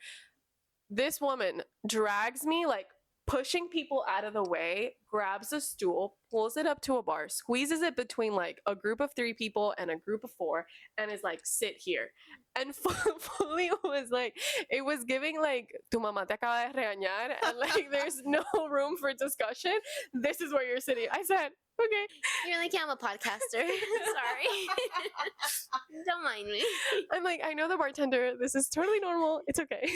This woman drags me, like pushing people out of the way, grabs a stool, pulls it up to a bar, squeezes it between like a group of 3 people and a group of 4, and is like, sit here. And fully was like, it was giving like, tu mamá te acaba de regañar, and like, there's no room for discussion. This is where you're sitting. I said, okay. You're like, yeah, I'm a podcaster. Sorry. Don't mind me. I'm like, I know the bartender. This is totally normal. It's okay.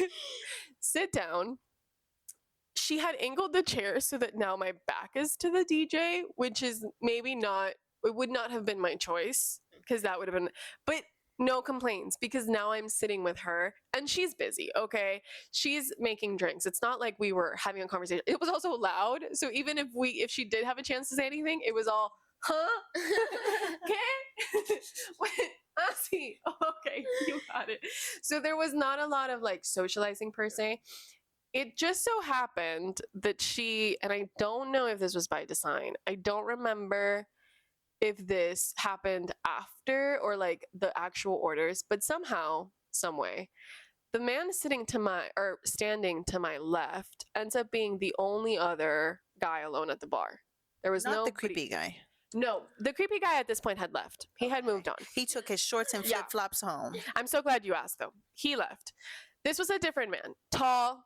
Sit down. She had angled the chair so that now my back is to the DJ, which is maybe not, it would not have been my choice because that would have been, but no complaints because now I'm sitting with her and she's busy, okay? She's making drinks. It's not like we were having a conversation. It was also loud. So even if she did have a chance to say anything, it was all, huh? Okay? What? I see. Oh, okay, you got it. So there was not a lot of like socializing per se. It just so happened that she, and I don't know if this was by design, I don't remember if this happened after or like the actual orders, but somehow, some way, the man standing to my left ends up being the only other guy alone at the bar. There was Not the creepy guy. No, the creepy guy at this point had left. He had moved on. He took his shorts and Yeah. flip-flops home. I'm so glad you asked, though. He left. This was a different man. Tall.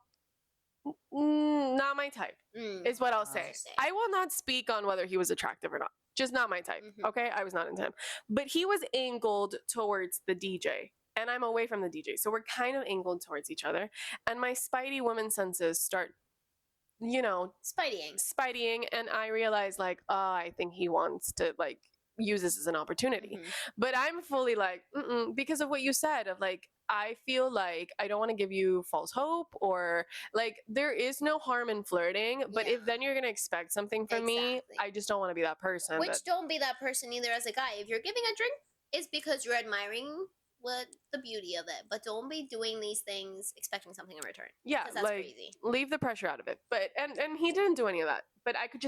Not my type, is what I'll say. I will not speak on whether he was attractive or not. Just not my type, okay? I was not into him. But he was angled towards the DJ, and I'm away from the DJ. So we're kind of angled towards each other. And my spidey woman senses start, you know, spideying. And I realize, like, oh, I think he wants to, like, use this as an opportunity. But I'm fully like, because of what you said of like, I feel like I don't want to give you false hope or like there is no harm in flirting, but if then you're going to expect something from me, I just don't want to be that person. Which don't be that person either as a guy. If you're giving a drink, it's because you're admiring what the beauty of it, but don't be doing these things expecting something in return. Yeah, that's like crazy. Leave the pressure out of it. But and he didn't do any of that. But I could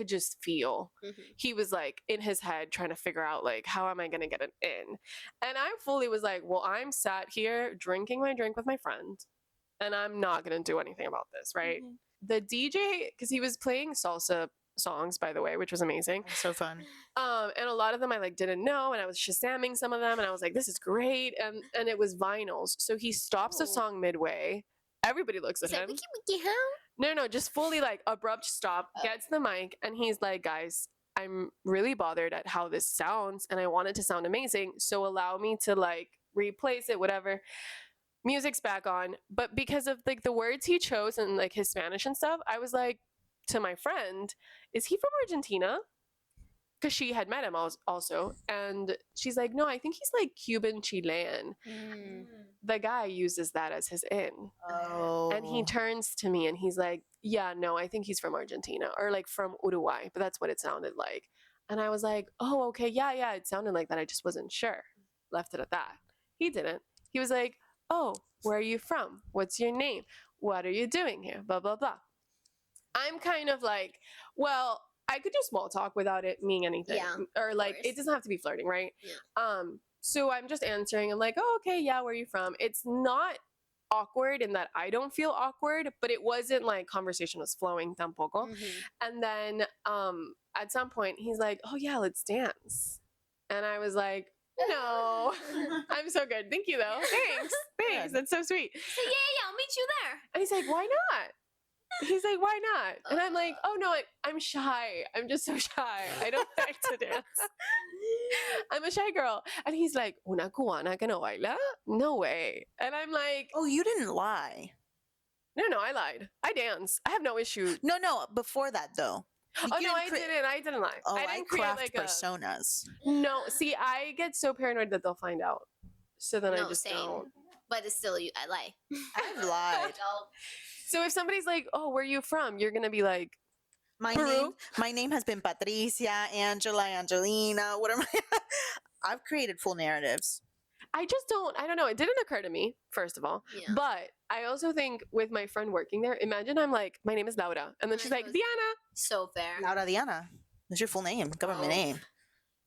just feel he was like in his head trying to figure out like how am I going to get it in. And I fully was like, well, I'm sat here drinking my drink with my friend and I'm not going to do anything about this, right? The DJ, because he was playing salsa songs, by the way, which was amazing. So fun. And a lot of them I like didn't know, and I was shazamming some of them and I was like, this is great. And it was vinyls. So he stops the song midway. Everybody looks at him. No, just fully like abrupt stop, gets the mic, and he's like, guys, I'm really bothered at how this sounds, and I want it to sound amazing, so allow me to like replace it, whatever. Music's back on, but because of like the words he chose and like his Spanish and stuff, I was like to my friend, is he from Argentina? Because she had met him also, and she's like, no, I think he's like Cuban Chilean. The guy uses that as his in. Oh. And he turns to me and he's like, yeah, no, I think he's from Argentina or like from Uruguay, but that's what it sounded like. And I was like, oh, okay, yeah, it sounded like that. I just wasn't sure. Left it at that. He didn't. He was like, oh, where are you from? What's your name? What are you doing here? Blah, blah, blah. I'm kind of like, well, I could do small talk without it meaning anything. Yeah, or like, it doesn't have to be flirting, right? Yeah. So I'm just answering. I'm like, oh, okay, yeah, where are you from? It's not awkward in that I don't feel awkward, but it wasn't like conversation was flowing tampoco. And then at some point he's like, oh yeah, let's dance. And I was like, no, I'm so good. Thank you though. Thanks. That's so sweet. So yeah, I'll meet you there. And he's like, why not? He's like, why not? And I'm like, oh no, I'm shy. I'm just so shy. I don't like to dance. I'm a shy girl. And he's like, una cubana que no baila? No way. And I'm like, oh, you didn't lie. No, I lied. I dance. I have no issue. No, before that though. Oh no, I didn't lie. Oh, I didn't craft like personas. No, see, I get so paranoid that they'll find out. So then I just don't. But it's still you. I lie. I've lied. So if somebody's like, oh, where are you from? You're going to be like, my name has been Patricia, Angela, Angelina. What am I? I've created full narratives. I just I don't know. It didn't occur to me, first of all. Yeah. But I also think with my friend working there, imagine I'm like, my name is Laura. And then And she's then like, goes- Diana. So fair. Laura Diana. That's your full name, government Oh. name.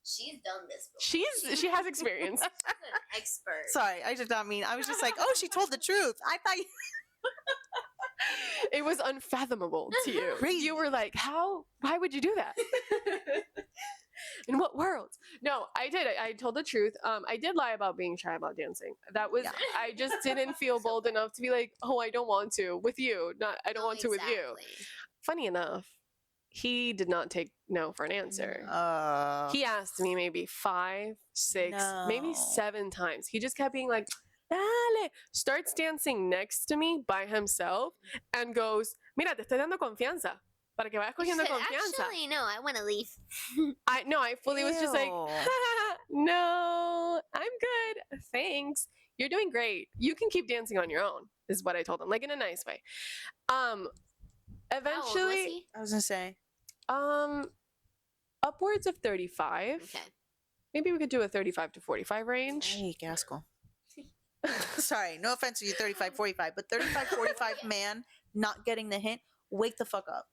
She's done this before. She has experience. She's an expert. Sorry, I did not mean. I was just like, oh, she told the truth. I thought you. It was unfathomable to you. Crazy. You were like, why would you do that? In what world? No, I did. I told the truth. I did lie about being shy about dancing. That was, Yeah. I just didn't feel bold enough to be like, oh, I don't want to with you. I don't No, want to with you. exactly. Funny enough, he did not take no for an answer. Mm. He asked me maybe 5, 6, maybe No. 7 times. He just kept being like, dale, starts dancing next to me by himself and goes, mira, te estoy dando confianza. Para que vayas You cogiendo said, confianza. actually, no, I want to leave. I fully was just like, Ew. no, I'm good. Thanks. You're doing great. You can keep dancing on your own, is what I told him, like in a nice way. How old was Eventually, he? I was gonna say. upwards of 35. Okay. Maybe we could do a 35 to 45 range. Hey, Gaskell. Sorry, no offense to you, 35, 45, but 35, 45 man not getting the hint. Wake the fuck up.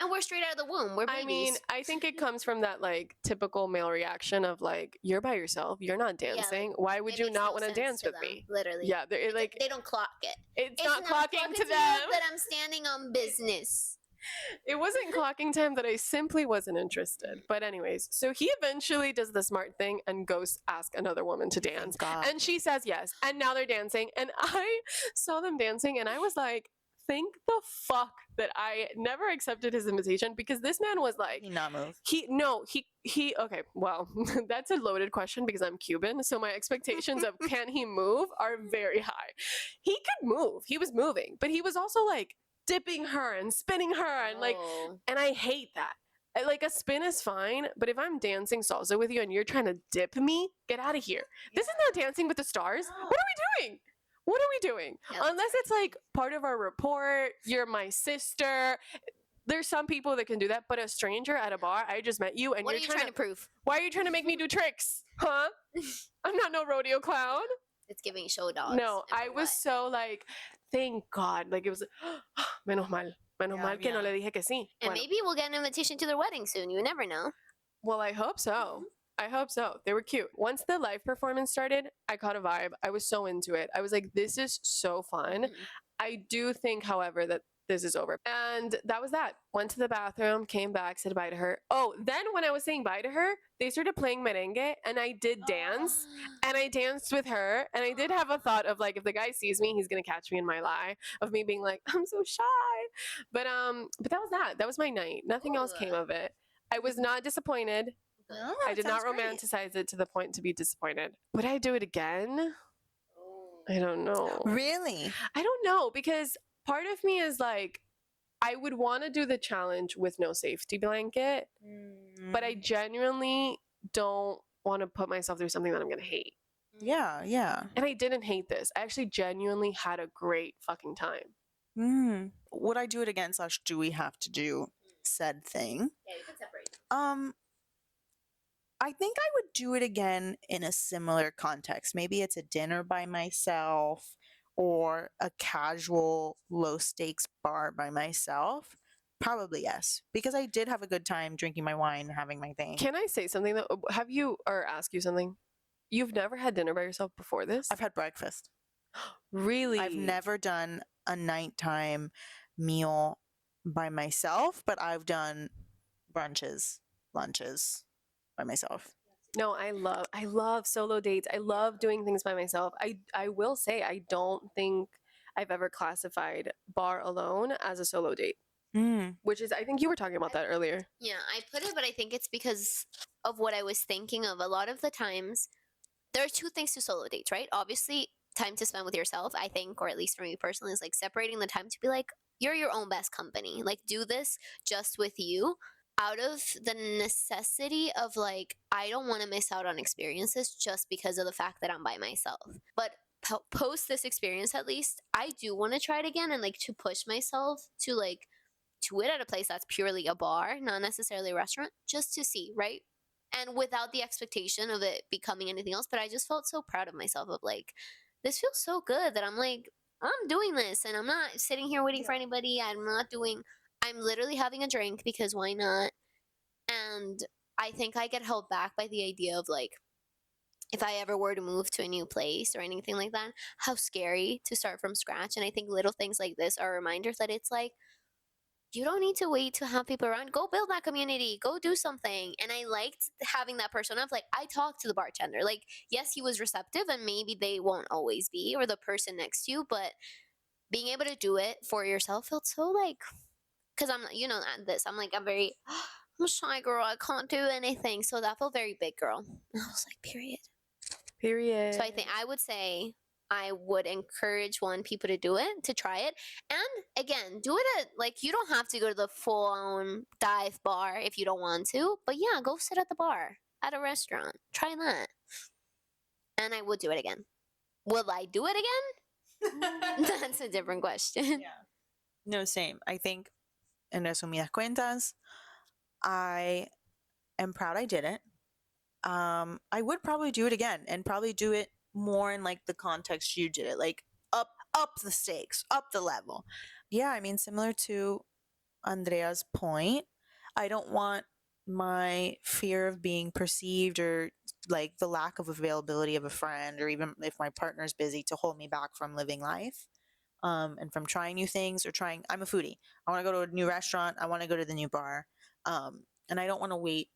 And we're straight out of the womb. We're babies. I mean, I think it comes from that like typical male reaction of like, you're by yourself, you're not Yeah, like, dancing. Why would it you makes not no want to sense dance to with them, me? Literally. Yeah, like they don't clock it. it's not clocking to you, them. but I'm standing on business. It wasn't clocking time that I simply wasn't interested. But anyways, so he eventually does the smart thing and goes ask another woman to dance. Thank God. And she says yes. And now they're dancing. And I saw them dancing and I was like, thank the fuck that I never accepted his invitation, because this man was like, He not move. okay, well, that's a loaded question because I'm Cuban, so my expectations of can he move are very high. He could move. He was moving, but he was also like dipping her and spinning her and like, Oh. and I hate that. Like a spin is fine, but if I'm dancing salsa with you and you're trying to dip me, get out of here. This is not Dancing with the Stars. No. What are we doing? What are we doing? Yeah, that's Unless it's like part of our report, you're my sister. There's some people that can do that, but a stranger at a bar, I just met you and What are you're you trying to prove? why are you trying to make me do tricks? Huh? I'm not no rodeo clown. It's giving show dogs. No, and I for was what? so like, thank God. Like it was, menos mal. Menos Yeah, mal que no yeah. le dije que sí. And Bueno, maybe we'll get an invitation to their wedding soon. You never know. well, I hope so. I hope so. They were cute. Once the live performance started, I caught a vibe. I was so into it. I was like, this is so fun. Mhm. I do think, however, that this is over. And that was that. Went to the bathroom, came back, said bye to her. Oh, then when I was saying bye to her, they started playing merengue and I did dance. And I danced with her. And I did have a thought of like, if the guy sees me, he's going to catch me in my lie of me being like, I'm so shy. But that was that. That was my night. Nothing else came of it. I was not disappointed. No, I that did not sounds great. romanticize it to the point to be disappointed. Would I do it again? I don't know. Really? I don't know, because part of me is like, I would want to do the challenge with no safety blanket, but I genuinely don't want to put myself through something that I'm going to hate. Yeah, yeah. And I didn't hate this. I actually genuinely had a great fucking time. Would I do it again? / do we have to do said thing? Yeah, you can separate. I think I would do it again in a similar context. Maybe it's a dinner by myself or a casual low stakes bar by myself. Probably yes, because I did have a good time drinking my wine, having my thing. Can I say something though? Have you, or ask you something? You've never had dinner by yourself before this? I've had breakfast. Really? I've never done a nighttime meal by myself, but I've done brunches, lunches by myself. No, I love solo dates. I love doing things by myself. I will say I don't think I've ever classified bar alone as a solo date, which is, I think you were talking about that earlier. Yeah, I put it, but I think it's because of what I was thinking of. A lot of the times, there are two things to solo dates, right? Obviously, time to spend with yourself, I think, or at least for me personally, is like separating the time to be like, you're your own best company. Like, do this just with you, out of the necessity of like, I don't want to miss out on experiences just because of the fact that I'm by myself. But post this experience, at least, I do want to try it again and like to push myself to like to it at a place that's purely a bar, not necessarily a restaurant, just to see, right? and without the expectation of it becoming anything else. But I just felt so proud of myself of like, this feels so good that I'm like, I'm doing this and I'm not sitting here waiting for Yeah. anybody. I'm literally having a drink because why not? And I think I get held back by the idea of like, if I ever were to move to a new place or anything like that, how scary to start from scratch. And I think little things like this are reminders that it's like, you don't need to wait to have people around. Go build that community. Go do something. And I liked having that person of like, I talked to the bartender. Like, yes, he was receptive and maybe they won't always be, or the person next to you, but being able to do it for yourself felt so like, because I'm, you know, I'm like, I'm a shy girl. I can't do anything. So that felt very big girl. And I was like, period. Period. So I think I would say I would encourage people to do it, to try it. And again, do it at like, you don't have to go to the full on dive bar if you don't want to, but yeah, go sit at the bar at a restaurant. Try that. And I would do it again. Will I do it again? That's a different question. Yeah. No, same. I think, en resumidas cuentas, I am proud I did it. I would probably do it again and probably do it more in like the context you did it, like up the stakes, up the level. Yeah, I mean, similar to Andrea's point, I don't want my fear of being perceived or like the lack of availability of a friend or even if my partner's busy to hold me back from living life. And from trying new things or trying, I'm a foodie. I want to go to a new restaurant. I want to go to the new bar. And I don't want to wait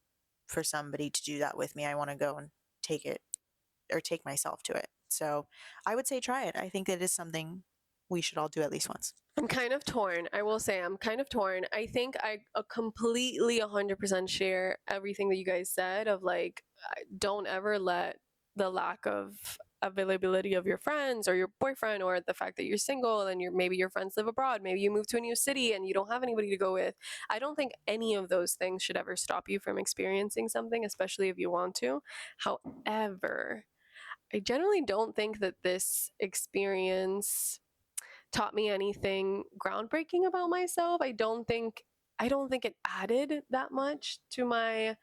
for somebody to do that with me. I want to go and take it or take myself to it. So I would say try it. I think it is something we should all do at least once. I'm kind of torn. I will say I'm kind of torn. I think I completely 100% share everything that you guys said of like, don't ever let the lack of availability of your friends or your boyfriend or the fact that you're single and maybe your friends live abroad, maybe you move to a new city and you don't have anybody to go with. I don't think any of those things should ever stop you from experiencing something, especially if you want to. However, I generally don't think that this experience taught me anything groundbreaking about myself. I don't think it added that much to my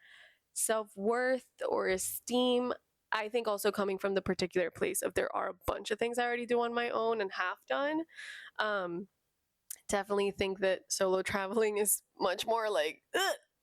self-worth or esteem. I think also coming from the particular place of there are a bunch of things I already do on my own and have done. Um, Definitely think that solo traveling is much more like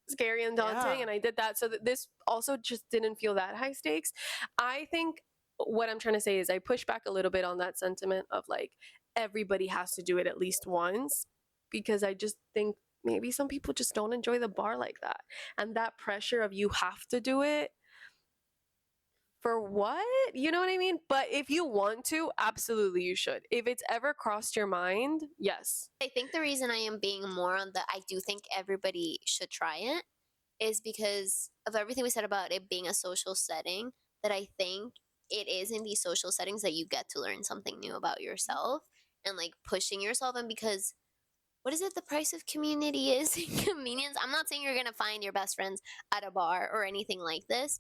scary and daunting, Yeah. and I did that. So that this also just didn't feel that high stakes. I think what I'm trying to say is I push back a little bit on that sentiment of like everybody has to do it at least once, because I just think maybe some people just don't enjoy the bar like that, and that pressure of you have to do it for what? You know what I mean? But if you want to, absolutely you should. If it's ever crossed your mind, yes. I think the reason I am being more on the I do think everybody should try it is because of everything we said about it being a social setting, that I think it is in these social settings that you get to learn something new about yourself and like pushing yourself. And because what is it, the price of community is inconvenience. I'm not saying you're going to find your best friends at a bar or anything like this,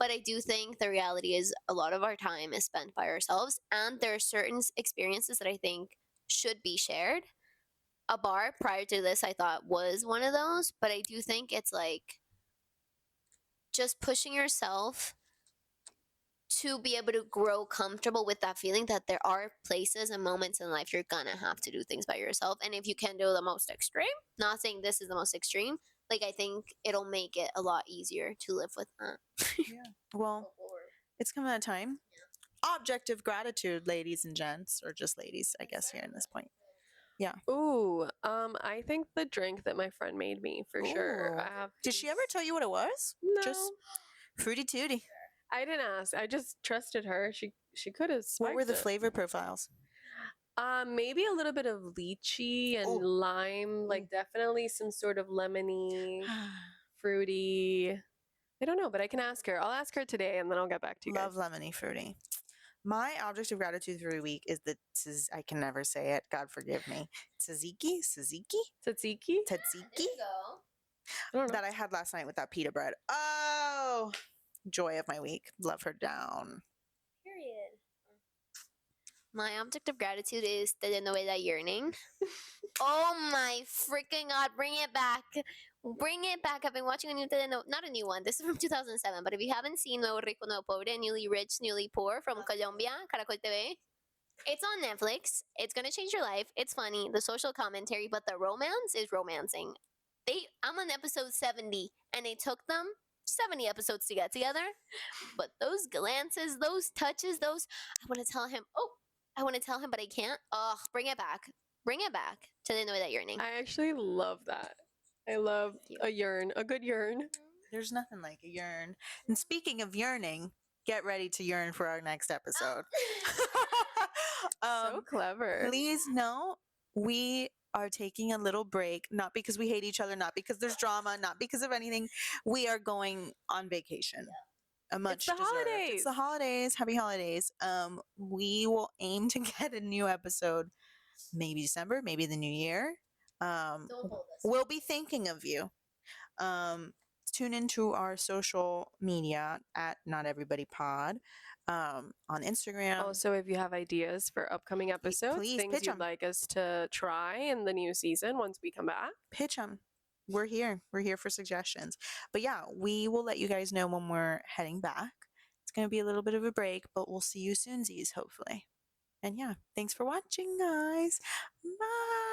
but I do think the reality is a lot of our time is spent by ourselves, and there are certain experiences that I think should be shared. A bar prior to this I thought was one of those, but I do think it's like just pushing yourself to be able to grow comfortable with that feeling that there are places and moments in life you're gonna have to do things by yourself. And if you can do the most extreme, not saying this is the most extreme, like I think it'll make it a lot easier to live with that. Yeah. Well, it's come out of time. Objective gratitude, ladies and gents, or just ladies, I guess, here in this point. Yeah. Ooh, I think the drink that my friend made me for sure. Ooh. I have. Did she ever tell you what it was? No, Just fruity tooty. I didn't ask. I just trusted her. She could have. What were the it. flavor profiles? Maybe a little bit of lychee and Ooh. lime. Like definitely some sort of lemony, fruity. I don't know, but I can ask her. I'll ask her today, and then I'll get back to you Love guys. lemony fruity. My object of gratitude for the week is the I can never say it. God forgive me. Tzatziki, Tzatziki? tzatziki go. I don't know. that I had last night with that pita bread. Oh, joy of my week. Love her down. Period. My object of gratitude is telenovela Yearning. Oh my freaking god, bring it back. Bring it back. I've been watching a new telenovela, not a new one. This is from 2007, but if you haven't seen Nuevo Rico, Nuevo Pobre, Newly Rich, Newly Poor from Colombia, Caracol TV, it's on Netflix. It's gonna change your life. It's funny. The social commentary, but the romance is romancing. I'm on episode 70, and it took them 70 episodes to get together. But those glances, those touches, those I want to tell him. Oh, I want to tell him, but I can't. Ugh, bring it back. Bring it back to the Know That Yearning. I actually love that. I love a good yearn. There's nothing like a yearn. And speaking of yearning, get ready to yearn for our next episode. So clever. Please know we are taking a little break, not because we hate each other, not because there's drama, not because of anything. We are going on vacation. A much the deserved. holidays. It's the holidays. Happy holidays. We will aim to get a new episode maybe December, maybe the new year. We'll be thinking of you. Tune into our social media at Not Everybody Pod on Instagram. Also, if you have ideas for upcoming episodes, please things pitch you'd 'em. like us to try in the new season once we come back, pitch them. We're here. We're here for suggestions. But yeah, we will let you guys know when we're heading back. It's going to be a little bit of a break, but we'll see you soonsies, hopefully. And yeah, thanks for watching, guys. Bye.